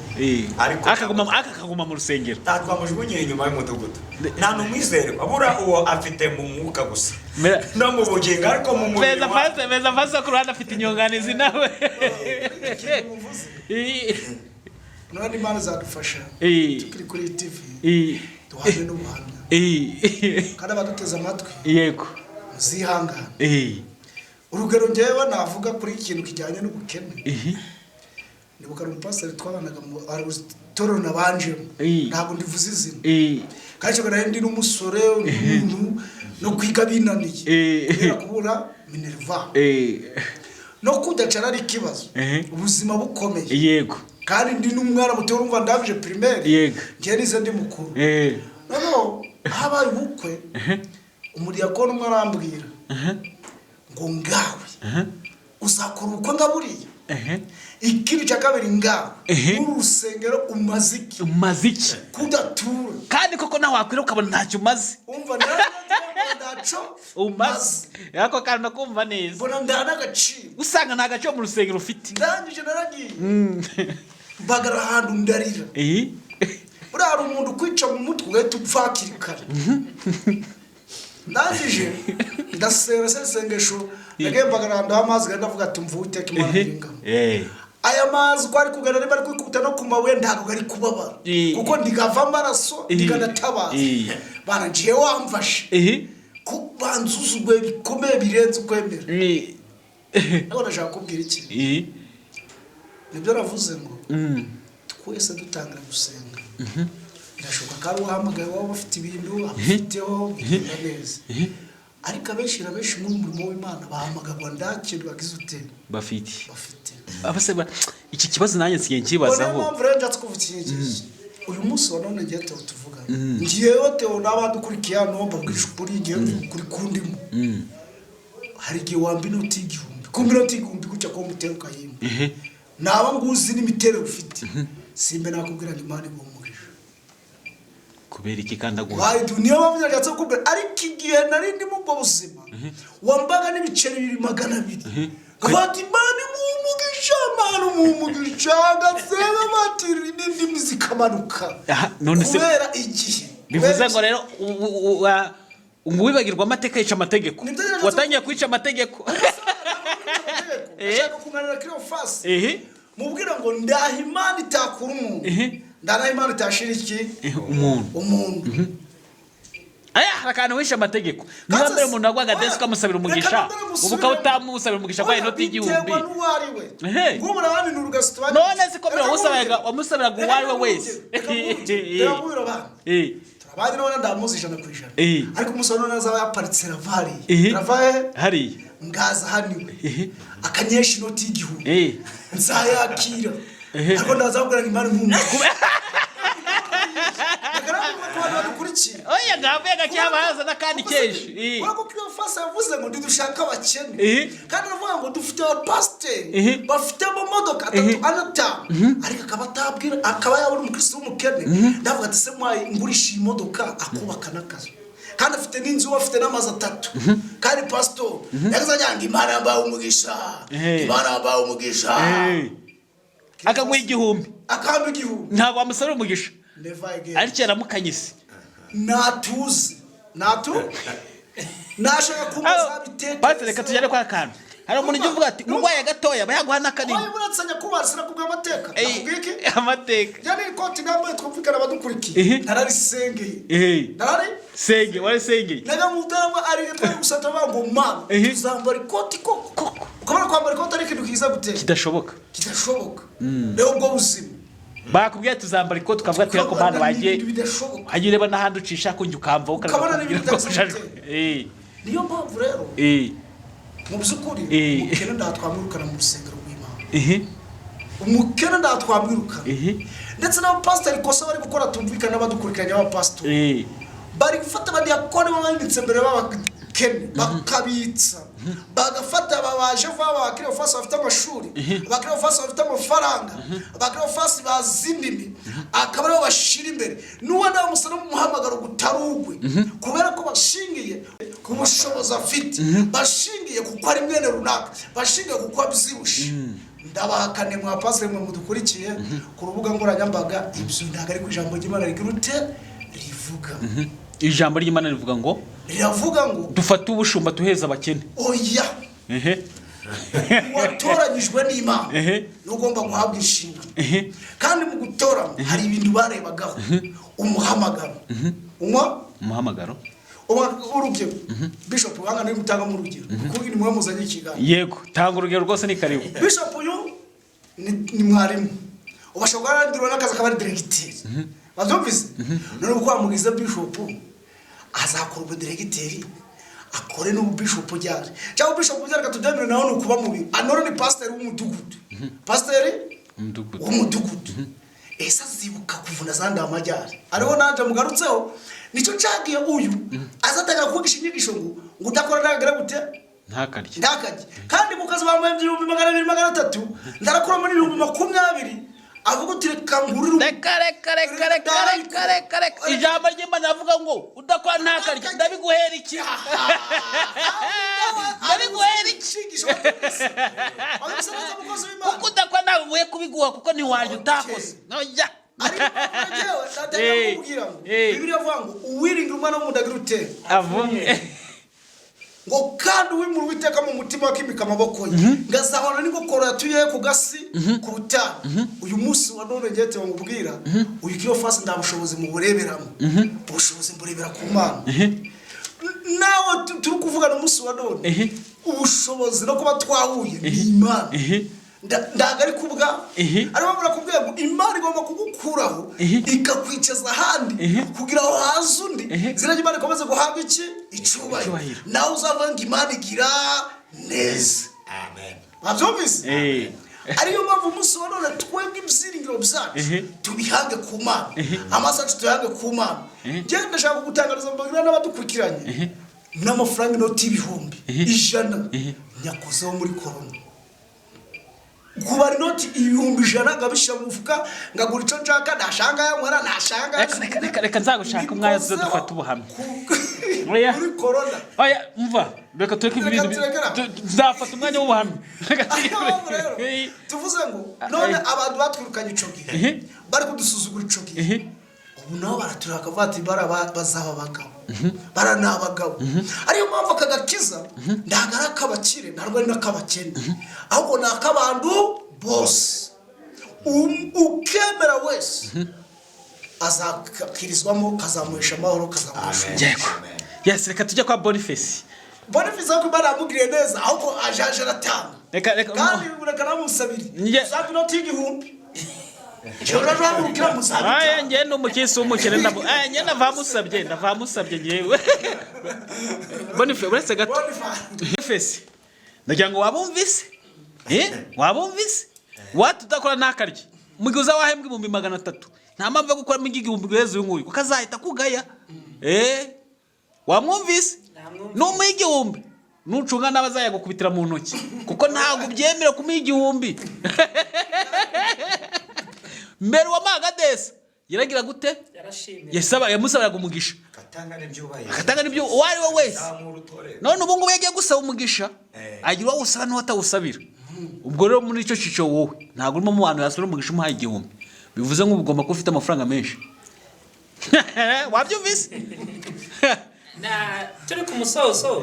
ariko akaguma mu rusengero tatwamujugunye inyuma y'umudugudu nta numwizere abura uwo afite mu mwuka gusa no mu bugingo ariko mu mubiri beza fasa ku ruhande afite inyunganizi nawe none Imana zadufasha tukiri kuri TV duhane n'ubuhamya kandi abaduteze amatwi yego muzihangane urugero ngewe navuga kuri ikintu kijyanye n'ubukene nibuka umupasiteri twabanaga mu aruzitoro nabanjemo ntabwo ndivuze izina kandi cyo nari ndi n'umusore n'umuntu no kwiga binaniye kubera kubura minerva no kudacara ari kibazo ubuzima bukomeye yego kandi ndi n'umwana muto urumva ndavije primaire yego ngiye nize ndi mukuru no habaye ubukwe umuriyakona umwe arambwira ngo ngawe uzakora uko ngaburiye ikindi cya kabiri ngaho urusengero umaziki kudatura kandi koko nawe wakwira ukabona ntacyo umaze umva ndaco umaze yako kandi nakumva neza mbona ndana agaciro usanga nta gaciro mu rusengero ufite ndangije naragiye bagara ahantu ndarira uriya hari umuntu kwica mu mutwe ugahita upfakira kare ndangije ndasera sengesho nagiye bagara ahantu h'amazi kandi ndavuga ati mvuye iteka imana n'ingabo aya mazi ko ari kugana niba ari kwikubita no ku mabuye ntabwo ari kubabara kuko ndigava amaraso ndiganatabaza barangiye wamfashe ko banzuzugwe bikomeye birenze ukwemera nabona nashaka kubwira iki nibyo navuze ngo twese dutangira gusenga birashoboka ko ari uwahamagaye waba ufite ibintu abifiteho bigenda neza ariko abenshi muri umurimo w'Imana bahamagarwa ndakintu bagize ute bafite abaseba iki kibazo nanjye nsigaye nkibazaho niyo mpamvu rero njatse kuvuga uyu munsi wa none ngiye tuvuga ngiyeho Theo n'abadukurikiye hano mbabwije ukuri ngiye kuri kundimo hari igihe wamba inoti y'igihumbi ku minota y'igihumbi gutya ko mutera ukayimba naba nguzi n'imiterere ufite simbe nakubwira ngo Imana igumugisha kubera iki kandi aguha wayi niyo mpamvu njatse kubwira ariko igihe nari ndimo ubwo buzima wambaga n'ibiceri 200 kabati Imana umugisha gaseba batiri n'indimi zikamanuka none se kubera igihe bivuze ngo rero wibagirwa amateka yica amategeko watangiye kwica amategeko ashaka kunganira kiro fasi mubwira ngo ndaha Imana itakura umuntu ndana Imana itashira iki umuntu aya harakana wisha amategeko niba mbere umuntu agwaga desi kamusabira umugisha ubuka utamusabira umugisha kwa inoti y'igihumbi ngumura bandi nurugasitwa none siko mbere wamusabiraga uwari we wese turabandi none ndamuzi 100% ariko umusoro none azaba yaparitse ravaye hari ngaza haniwe akanyesha inoti y'igihumbi nzayakira ariko ndazabwira ngo Imana oya ngavega cyabaza nakandi keshi wako kiyo fasa yavuze ngo ndidushaka abakene kandi navuga ngo dufite abapasiteri bafite amamodoka atatu anata ariko akabatabwira akaba yabura umukristo w'umukene ndavuga ati se mwayi ngurisha imodoka akubaka nakazo kandi afite n'inzu afite n'amazi atatu kandi pastor yakazanyanga Imana yambaye umugisha akaguha igihumbi ntabwo wamusabira umugisha ariko yaramukanyise natuze nashaka kubaza bitete bate reka tujyane kwa kantu hari umuntu ujya uvuga ati ngwaye gatoya bayaguha n'akanini oya buratsanya kubasira kubwa amateka nakubwiki amateka yani ikoti nambaye twumvikana abadukurikiye nararisengeye senge wari sengeye naga mutarama ari twari gusata bango mana tuzambara ikoti koko ukabona kwambara ikoti ari kintu kiza guteka kidashoboka rero ubwo buzima bakubwiye tuzambara ikoti tukavuga ati ko bana bagiye agireba n'ahandi ucisha kunjye ukamva ukabona niyo mpamvu rero mu byukuri umukene ndatwamwirukana mu rusengero rw'Imana umukene ndatwamwirukana ndetse n'abapasiteri kosa bari gukora tumvikana n'abadukurikiranye abapasiteri bari gufata abadiyakoni babanditse mbere b'abakene bakabitsa bagafata babaje vuba bakiriye fasi bafite amashuri bakiriye fasi bafite amafaranga bakiriye fasi bazindimi akabara bashira imbere nuwa nawe musana umuhamagaro gutarugwe kubera ko bashingiye ku bushobozi afite bashingiye kuko ari mwene runaka bashingiye kuko abyibushe ndabahakane mwa pasire mwe mudukurikiye ku rubuga nkoranyambaga ibyo ntago ari ku ijambo ry'Imana rigirute rivuga ijambo ry'Imana rivuga ngo dufate ubushumba tuheza abakene oya watoranyijwe n'Imana n'ugomba guhabwa inshingano kandi mu gutora hari ibintu barebagaho umuhamagaro umuhamagaro urugero bishop wanga ni mutanga mu rugero kuko ni mwe muzanye ikiganiro yego tanga urugero rwose ni karibu bishop uyu ni mwarimu ubashobora ndirwa n'akazi akaba ari directeur bazumvise none uko amugize bishop azakora ubudiregiteri akore n'ubishop ryari cyangwa bishop ryari katujyanira naho nukuba mubi anoro ni pastor w'umudugudu esa zibuka kuvuna zanda amajyari ariho nanje mugarutseho nico cagiye uyu azatanga kugisha inyigisho ngo udakora nagara gute ntakarye kandi mu kazi bambaye 200 300 ndarakora muri 2020 avuga uti reka ngurire reka ijambo ry'Imana avuga ngo udakora ntakarye ndabiguhera iki kuko udakora nawe ubuye kubiguha kuko ntiwarya utakoze nojya Bibiliya avuga ngo uwiringira umwana w'umudagira utera avumye ngo kandi uwimura Uwiteka mu mutima wakimika amaboko ye ngazahora n'ingokoro yatuye ku gasi ku butani uyu munsi wa none ngiye te ngubwira uyu kiyo fasi ndabushobozi mu bureberamo ubushobozi mburebera ku Mana nawe turi kuvugana umunsi wa none ubushobozi no kuba twahuye ni Imana ndagari kubwa arimo murakubwiye ngo Imana igomba kugukuraho ikakwicaza ahandi kugira aho haza undi ziranye Imana ikomeze guhabwa iki icubahiro nawe uzavanga Imana igira neza amen babyumvise ariyo mpamvu umunsi wa none twebwe ibyiringiro byacu tubihange ku Mana amasacu tuyange ku Mana ngende ndashaka kugutangariza mbagira n'abadukurikiranye n'amafaranga inoti y'ibihumbi 100 nyakozeho muri corona kubara inoti 100 ngabisha mu mufuka ngagura ico nshaka nashanga yamwara nashanga reka nzagushaka umwanya zo dufata ubuhamya muri corona oya mva reka tureke ibintu nzafata umwanya w'ubuhamya tuvuze ngo none abantu batwirukanye ico gihe bari kudusuzugura ico gihe ubu nabo baraturaka vati bazaba abagabo baranabagabo ariyo mpamvu akagakiza ndagara kabakire ntarwo ari nakabakene ahubwo nakabantu bose ukemera wese azakirizwamo kazamuhisha amahoro kazamuhisha yes reka tujye kwa Boniface ko baramugiriye neza ahubwo ajaje aratanga kandi ureka namusabiri sabi no tigihumbi aya ngende umukisi w'umukene njye ndavamusabye ngewe Boniface uretse gato Boniface ndagira ngo wabumvise tudakora ntakarye mugize wahembwe 300 nta mpamvu yo gukora migi 1000 y'inkuyu kuko azahita kugaya wamwumvise n'umuha 1000 nucunga n'abazaya gukubitira mu ntoki kuko ntabwo byemera kumuha 1000 mbere wa Magadesa yaragira gute yasaba yamusabiraga umugisha katanga nibyo wari we wese none ubu ngubu yagiye gusaba umugisha agira wo usaba no watawusabira ubwo rero muri ico cico wowe ntabwo urimo mu bantu yasura umugisha umuhaye 1000 bivuze ngo ugomba kuba ufite amafaranga menshi wabyumvise na turi ku musozo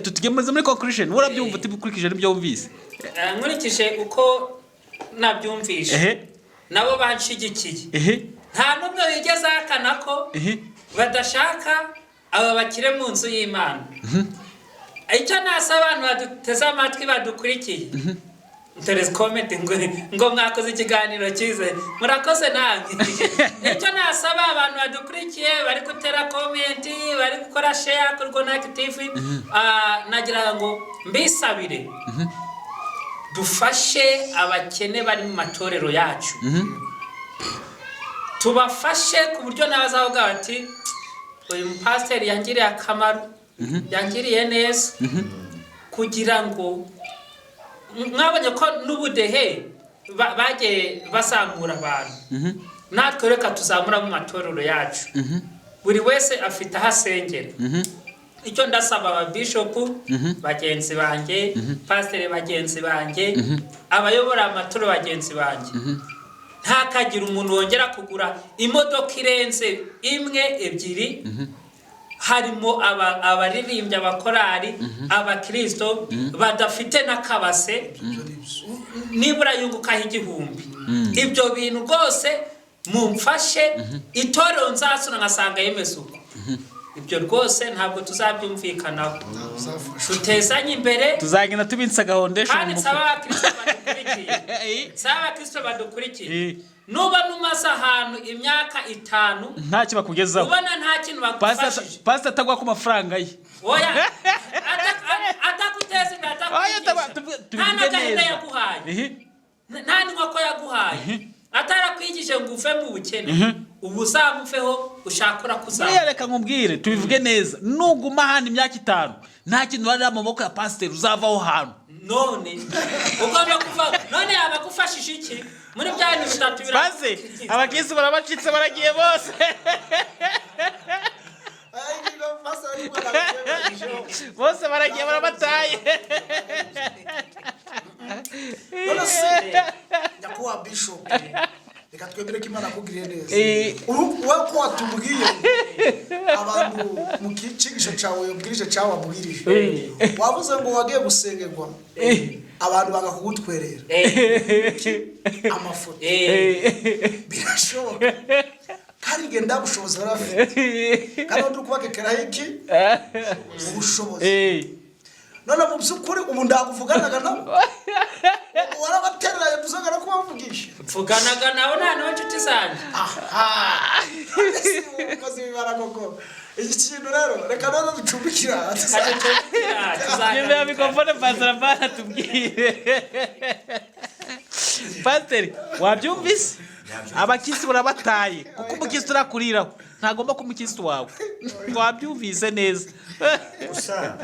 tugemaze muri conclusion urabyumva utibukurikije nibyo wumvise nkurikije uko nabyumvishe nabo banshigikiye nta nubwo bigeze akana ko badashaka aba bakire mu nzu y'Imana icyo nasaba abantu baduteze amatwi badukurikiye Terez comment ngo mwakoze ikiganiro cyize murakoze nange icyo nasaba abantu badukurikiye bari gutera comment bari gukora share kuri Connect TV nagira ngo mbisabire dufashe abakene bari mu matorero yacu tubafashe ku buryo nabazavuga bati uyu pastor yangiriye akamaro yangiriye neza kugira ngo mwabonye ko n'ubudehe bagiye basangura abantu natwe reka tuzamura mu matorero yacu buri wese afite aho asengera icyo ndasaba aba bishop bagenzi banjye pastor bagenzi banjye abayobora amatoro bagenzi banjye ntakagira umuntu wongera kugura imodoka irenze imwe ebyiri harimo abaririmbya abakorari abakristo badafite nakabase nibura yungukaho 1000 ibyo bintu rwose mumfashe itorero nzasuna ngasanga yemesuko ibyo rwose ntabwo tuzabyumvikanaho tutezanye imbere tuzagenda tubinsa gahondesha kandi saba Kristo badukurikiye nuba numaze ahantu imyaka 5 nta kiba kugezaho ubona nta kintu bagufashije pastor atagwa ku mafaranga ye oya atakuteza nta n'inkoko yaguhaye atarakwigije wamufashije ngo uve mu bukene ubu uzamufeho ushakura kuzamura. Reka nkubwire tubivuge neza, nuguma hano imyaka 5 nta kintu wari mu maboko ya pasiteri uzavaho hano. None ugomba kuva, none abagufashije iki muri bya bintu bitatu biraze abakisi barabacitse baragiye bose. Bose baragiye barabataye. Nyakuwa Bishop reka twemere ko Imana akugiriye neza. Wowe ko watubwiye abantu mu kicisho cyawe ubwirije cyawe wabwirije wavuze ngo wagiye gusengerwa abantu bagakugutwerera amafoto birashoboka kandi genda bushobozi barafite kandi uri kubakekera iki ubushobozi. None mu byukuri ubu ndaguvuganaga nabo warabaterera tuzagara ko bavugisha mvuganaga nawe nta n'inshuti zanjye. Kozi bibara koko iki kintu rero reka none ducumbikira Nimba mikrofone pastor bana tubwire. Pastor wabyumvise abakisi barabataye kuko umukisi urakuriraho ntagomba kumukisi wawe. Wabyumvise neza. Gusa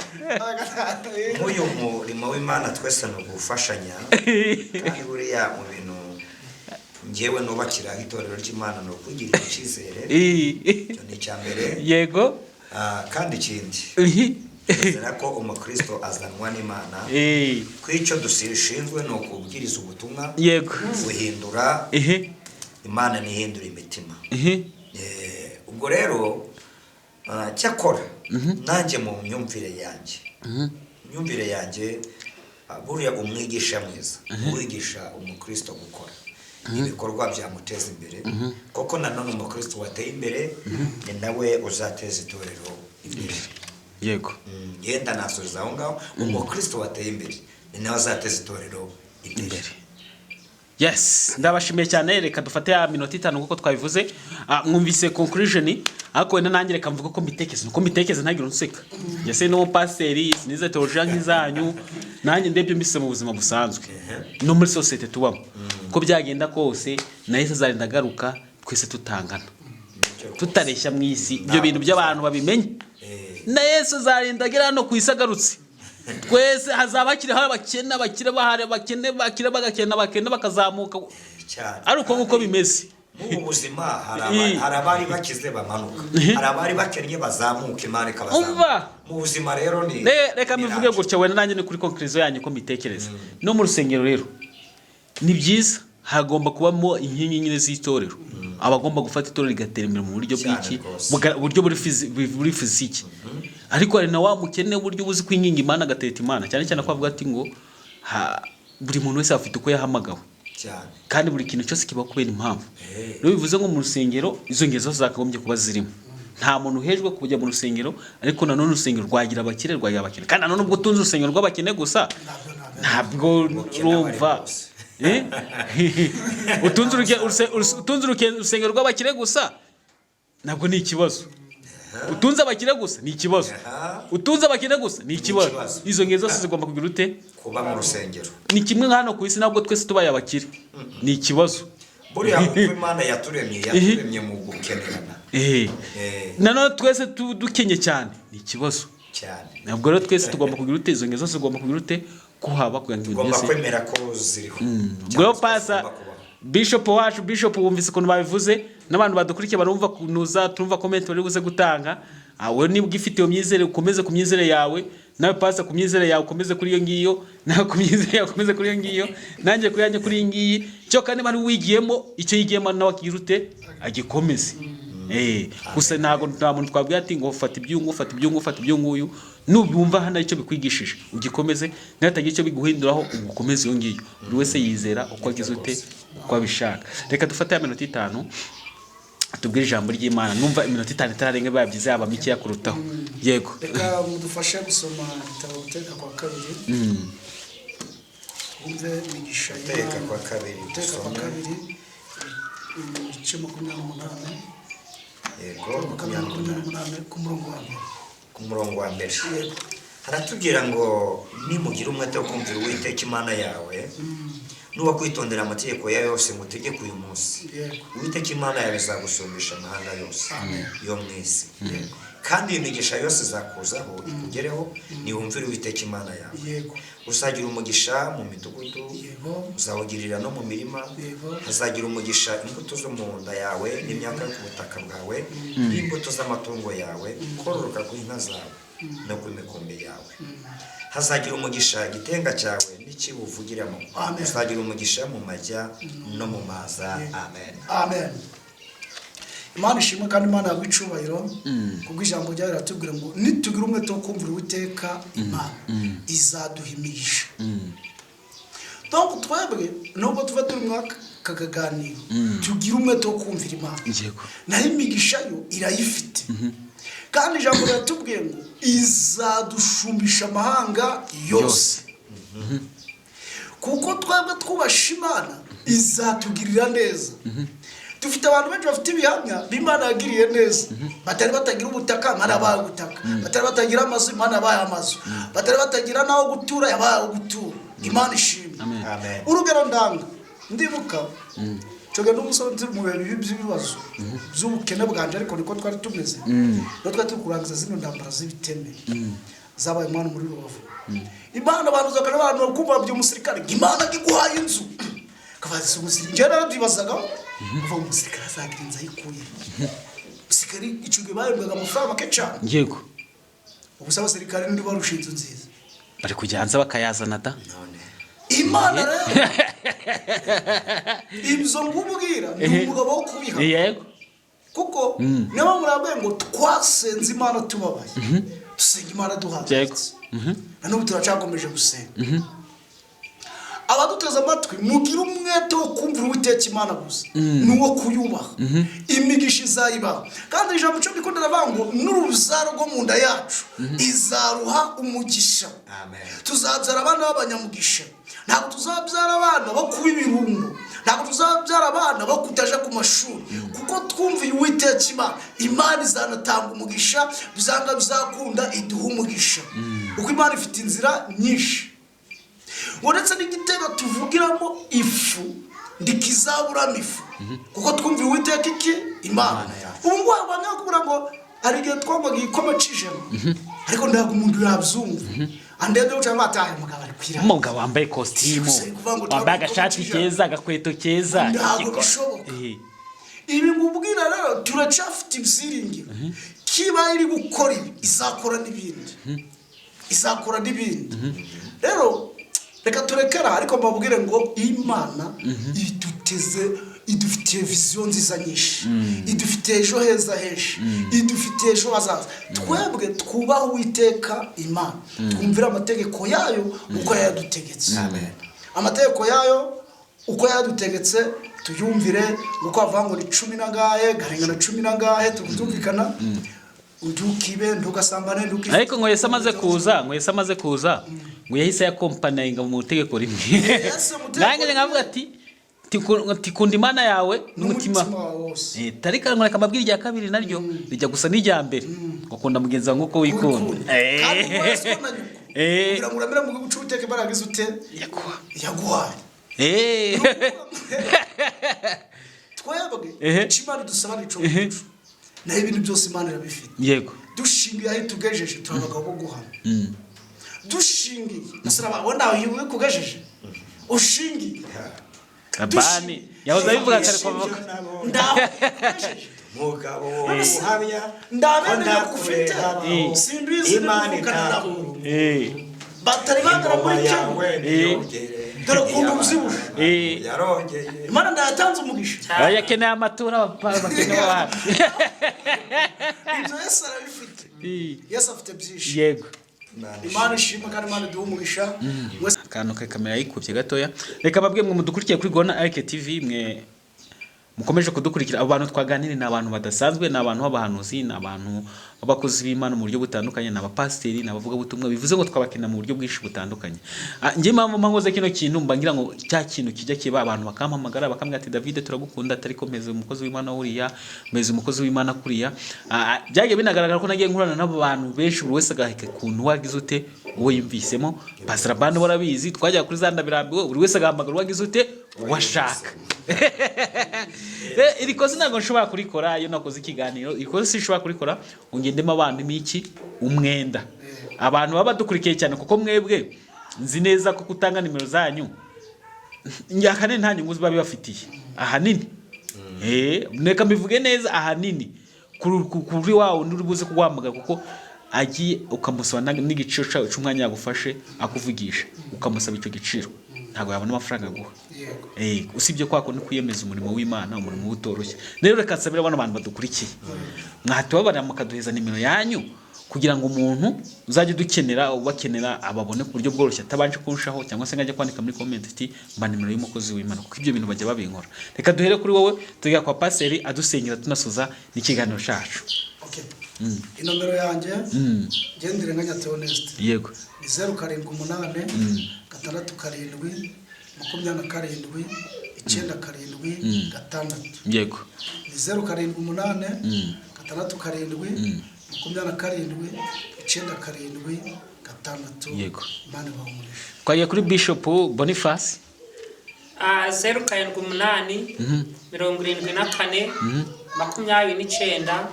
nk'uyu murimo w'Imana twese no gufashanya kandi buriya mu bintu ngewe nubakira itorero ry'Imana no kugira icyizere cyo ni cyambere yego kandi ikindi zera ko umukristo azanwa n'Imana kwico dusishinzwe no kubwiriza ubutumwa yego guhindura Imana nihindura imitima ubwo rero cyakora nanjye mu myumvire yanjye buriya umwigisha mwiza umwigisha umukristo gukora ibikorwa byamuteza imbere koko nanone umukristo wateye imbere ni nawe uzateza itorero imbere yego yenda nasoza aho ngaho umukristo wateye imbere ni nawe azateza itorero imbere. Yes, ndabashimiye cyane. Reka dufate ya minota 5 kuko twabivuze. Mwumvise conclusion ariko wenda nanjye reka mvuga ko mbitekeze ntagira unseka. Yese no pasiteri sinize teologiya nk'izanyu nanjye ndebye mbise mu buzima busanzwe no muri societe tubamo ko byagenda kose na Yesu azarinda garuka twese tutangana tutareshya mu isi ibyo bintu by'abantu babimenye na Yesu azarinda gera no kwisagarutse twese hazabakire hari abakene bakire bahare bakene bakire bagakena bakene bakazamuka ari uko nkuko bimeze mu buzima hari abari bakize bamanuka hari abari bakennye bazamuka Imana ikabazamuka mu buzima rero ni reka mivuge gutya wenda nanjye ni kuri conclusion yanyu ko mbitekereza no mu rusengero rero ni byiza hagomba kubamo inkingi nyine z'itorero abagomba gufata itorero rigatera imbere mu buryo bw'iki buryo buri fiziki ariko ari na wa mukene uburyo buzi kwinginga Imana gateta Imana cyane cyane ko avuga ati ngo buri muntu wese afite uko yahamagawe cyane kandi buri kintu cyose kiba kubera impamvu rero bivuze ngo mu rusengero izo ngezo zakagombye kuba zirimo nta muntu hejwe kujya mu rusengero ariko nanone urusengero rwagira abakire kandi nanone ubwo tunze urusengero rw'abakene gusa ntabwo rumva utunze urusengero rw'abakire gusa ntabwo ni ikibazo utunze abakire gusa ni ikibazo utunze abakire gusa ni ikibazo izo ngezo zose zigomba kugira ute kuba mu rusengero ni kimwe hano ku isi nabwo twese tubaye abakire ni ikibazo buriya uko Imana yaturemye mu gukenerana nanone twese dukenye cyane ni ikibazo cyane nabwo rero twese tugomba kugira ute izo ngezo zose zigomba kugira ute kuhaba kugira ngo tugomba kwemera ko ziriho bwo pasa Bishop wumvise ukuntu babivuze n'abantu badukurikiye barumva kunuza turumva comment bari buze gutanga wowe niba ugifite iyo myizere ukomeze ku myizere yawe nawe pasa ku myizere yawe ukomeze kuri iyo ngiyo nawe ku myizere yawe ukomeze kuri iyo ngiyo nanjye kuri yanjye kuri iyi ngiyi cyo kandi bari wigiyemo icyo yigiyemo nawe akirute agikomeze gusa nta muntu twabwira ati ngo fata ibyunguyu nubumva hano icyo bikwigishije ugikomeze natagira icyo biguhinduraho ugukomeze iyo ngiyo buri wese yizera uko agize ute uko abishaka. Reka dufate ya minota 5 tubwire ijambo ry'Imana numva iminota 5 itararenga babyize aba mike yakurutaho yego reka mudufashe gusoma igitabo Guteka kwa kabiri umve imigisha Guteka kwa kabiri igice 28 yego 28 ku murongo wa mbere haratubwira ngo nimugira umwete wo kumvira Uwiteka Imana yawe nuba kwitondera amategeko yayo yose ngo utegeke uyu munsi Yego. Uwiteka Imana yawe izagusumbisha amahanga yose yo mu isi kandi imigisha yose izakuzaho ikugereho niwumvire Uwiteka Imana yawe Yego. uzagira umugisha mu midugudu Yego. uzawugirira no mu mirima Yego. hazagira umugisha imbuto zo mu nda yawe n'imyaka yo ku butaka bwawe n'imbuto z'amatungo yawe kororoka kw'inka zawe no kw'imikumbi yawe hazagira umugisha igitenga cyawe n'ikibuvugiramo Amen. uzagira umugisha mu majya no mu maza amen Amen. Imana ishimwe kandi Imana yaguha icubahiro kubwo ijambo ryayo riratubwira ngo nitugira umwete wo kumvira Uwiteka Imana izaduha imigisha. Donc twebwe nubwo tuva turi mu aka kaganiro tugira umwete wo kumvira Imana naho imigisha yo irayifite kandi ijambo riratubwiye ngo izadushumbisha amahanga yose kuko twebwe twubasha Imana izatugirira neza. Dufite abantu benshi bafite ibihamya b'Imana yagiriye neza batari batagira ubutaka Imana yabaye ubutaka batari batagira amazu Imana yabaye amazu batari batagira naho gutura yabaye gutura. Imana ishimwe. amen Urugero ndanga ndibuka coga n'umusore nzi mu bintu by'ibibazo by'ubukene bwanje ariko niko twari tumeze no twari tukurangiza zino ndambara z'ibiteme zabaye Imana muri Rubavu. Imana abantu zakana abantu bakumva by'umusirikare Imana giguhaye inzu kabazi umusirikare njye narabyibazaga kuva umusirikare azagira inzu ayikuye umusirikare icugwe bayembwaga amafaranga make cyane. Yego. Ubusaba abasirikare ndi barusha inzu nziza Bari kujyanza bakayazana da. Imana rero ibyo ngubwira ni umugabo wo kubiha. Yego. Kuko niba murabe ngo twasenze Imana tubabaye dusenga Imana duhagaritse na n'ubu turacyakomeje gusenga. Abaduteze amatwi mugira umwete wo kumvira Uwiteka Imana gusa n'uwo kuyubaha imigisha izayibaha kandi ijambo cyo ndiko ndaravuga ngo n'uruzaro rwo mu nda yacu izaruha umugisha. amen Tuzabyara abana b'abanyamugisha ntabwo tuzabyara abana bo kuba ibirungo ntabwo tuzabyara abana bo kutaja ku mashuri kuko twumviye Uwiteka Imana Imana izanatanga umugisha bizanga bizakunda iduha umugisha kuko Imana ifite inzira nyinshi uretse n'igitego tuvugiramo ifu ndikizaburamo ifu kuko twumviye Uwiteka iki Imana. Ubu ngubu abanya kubura ngo ari igihe twambaga igikoma c'ijana ariko ntabwo umuntu yabyumva andende uca mataye mugabo ari kwira Umugabo wambaye costume wambaye agashati keza agakweto keza ntabwo bishoboka. Ibi ngubwira rero turacafite ibyiringiro kiba iri gukora ibi izakora n'ibindi rero reka turekera ariko mbabwire ngo Imana idufitiye vision nziza nyinshi idufitiye ejo heza henshi idufitiye ejo hazaza twebwe twubaha Uwiteka Imana twumvira amategeko yayo uko yadutegetse. Amategeko yayo uko yadutegetse tuyumvire uko avuga ngo ni 10 nangahe garengana 10 nangahe tukumvikana ndukibe ndugasambane ndukibe ariko ngo Yesu amaze kuza ngo yahise yakompaninga mu tegeko rimwe nange nkavuga ati tikunda Imana yawe n'umutima wose tarika ngo akamabwira rya kabiri naryo rijya gusa n'ijya mbere gukunda mugenzi wawe nkuko wikunda kugira ngo uramira mu guca Uwiteka imbaraga izute yaguhaye twebwe Imana dusaba nico naho ibintu byose Imana irabifite. Yego. Dushingiye aho tugejeje turabaga ko guhana dushingiye nasaba wenda yiwe kugejeje ushingiye kabani yahoze bivuga kare kwa voka ndaho mugabo uhamya ndabene kufite simbizi Imana itaho batari bagara muri cyawe dore kundu uzibuje yarongeye Imana ndayatanze umugisha yakeneye amatura bakeneye abantu ibyo Yesu arabifite Yesu afite byinshi. Yego. Imana ishimwe kandi Imana duha umugisha akantu ka kamera yikubye gatoya reka babwe mwe mudukurikiye kuri Gona Arc TV mwe mukomeje kudukurikira abo bantu twaganire na abantu badasanzwe na abantu b'abahanuzi na abantu abakozi b'Imana mu buryo butandukanye na abapasteri na bavuga butumwa bivuze ngo twabakina mu buryo bwinshi butandukanye. Ngiye mpangoze kino kintu mbangira ngo cya kintu kijya kiba abantu bakampamagara bakambwira ati David turagukunda ariko meze umukozi w'Imana uriya meze umukozi w'Imana kuriya byagiye binagaragara ko nagiye nkurana n'abo bantu benshi buri wese agaheka kuntu wagize ute uwo yumvisemo. Pastor Band warabizi, twajya kuri za ndabirambiwe buri wese agahamagara uwagize ute washaka. Iri kozi ntabwo nshobora kurikora iyo nakoze ikiganiro, iri kozi sinshobora kurikora ungendemo abantu n'iki umwenda. Abantu baba dukurikiye cyane kuko mwebwe nzi neza ko kutanga nimero zanyu njyakane nta nyungu ziba bibafitiye ahanini. Neka mbivuge neza ahanini kuri wawe uri buze kuguhamagara kuko agiye ukamusaba n'igiciro cy'umwanya yagufashe akuvugisha ukamusaba icyo giciro ntabwo yabona amafaranga aguha. Usibye kwako no kwiyemeza umurimo w'Imana, umurimo utoroshye. Rero reka nsabira abana abantu badukurikiye mwatubabarira mukaduheza nimero yanyu kugira ngo umuntu uzajye dukenera ubakenera ababone ku buryo bworoshye atabanje kunshaho cyangwa se ngajya kwandika muri comment ati mba nimero y'umukozi w'Imana kuko ibyo bintu bajya babinkora. Reka duhere kuri wowe tujya kwa paseri adusengera tunasoza n'ikiganiro cyacu. Inomero yanjye gendere nka Theoneste yego ni 078 6 7 27 9 7 yego ni 078 6 7 27 yego. Imana ibahumurije. Twagiye kuri Bishop Boniface 078 74 29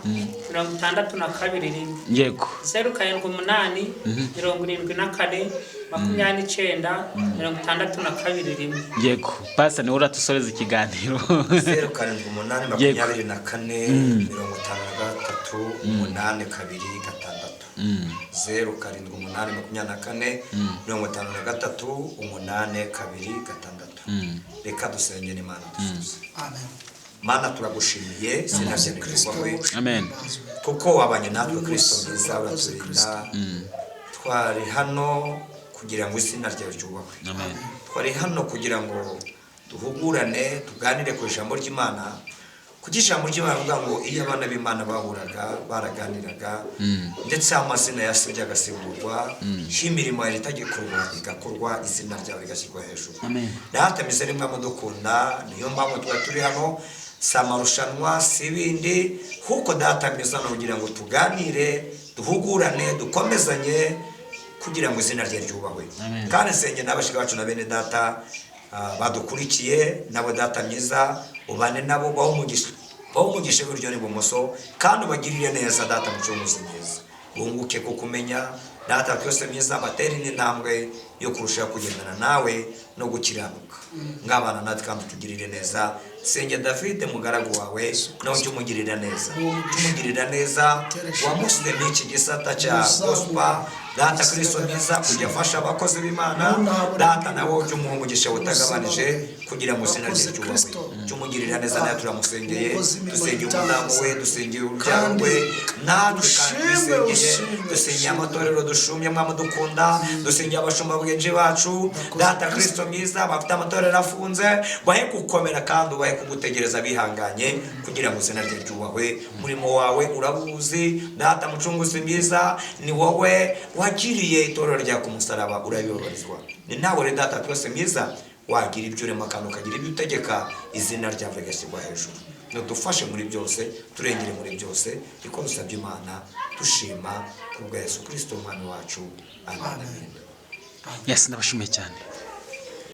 62 yego 078 74 29 yego. Pasa ni uratusoreza ikiganiro 078 24 53 8 2 6 reka dusengere Imana dusubize. Amen. Mana turagushimiye sinazene Kristo. Amen. Kuko wabanye natwe Kristo mwiza uraturinda. Twari hano kugira ngo izina ryawe ryubahwe. Amen. Twari hano kugira ngo duhugurane tuganire ku ijambo ry'Imana. Kuko ijambo ry'Imana rivuga ngo iyo abana b'Imana bahuraga baraganiraga ndetse amazina yasibye agasimburwa imirimo yari itagikorwa igakorwa izina ryawe rigashyirwa hejuru. Amen. Natamize rimwe mudukunda niyo mpamvu tuba turi hano samarushanwa sibindi huko datamiza no kugira ngo tuganire duhugurane dukomezanye kugira ngo izina rye ryubahwe. Kandi senge n'abashika bacu na bene data badukurikiye nabo data myiza ubane nabo bawumugishe buryo n'ibumoso kandi ubagirire neza data mu cyumuzi neza bunguke kukumenya data twese myiza bateri n'intambwe yo kurushaho kugendana nawe no gukiranuka ngabana natwe kandi tugirire neza. Senge David mugaragu wawe nawe cyumugirira neza wamusize n'iki gisata cya gospel data Kristo mwiza kujya afasha abakozi b'Imana data nawe cyumugisha utagabanije kugira ngo izina rye ryubahwe. Cyumugirira neza nawe turamusengeye dusengeye umudamu we dusengeye urubyaro rwe natwe kandi dusengeye amatorero dushumye mwamudukunda dusengeye abashumba bwenje bacu data Kristo mwiza bafite amatorero afunze bahe gukomera kandi bahe kugutegereza bihanganye kugira ngo izina rye ryubahwe. Murimo wawe urabuzi data mucunguzi mwiza ni wowe wagiriye itorero rya ku musaraba urabibabarizwa ni nawe data twese mwiza wagira ibyo urema kandi ukagira ibyo utegeka izina ryawe rigashyirwa hejuru. Dufashe muri byose turengere muri byose iko dusabye Imana dushima kubwa Yesu Kristo umwami wacu. Amen. Yes, ndabashimiye cyane.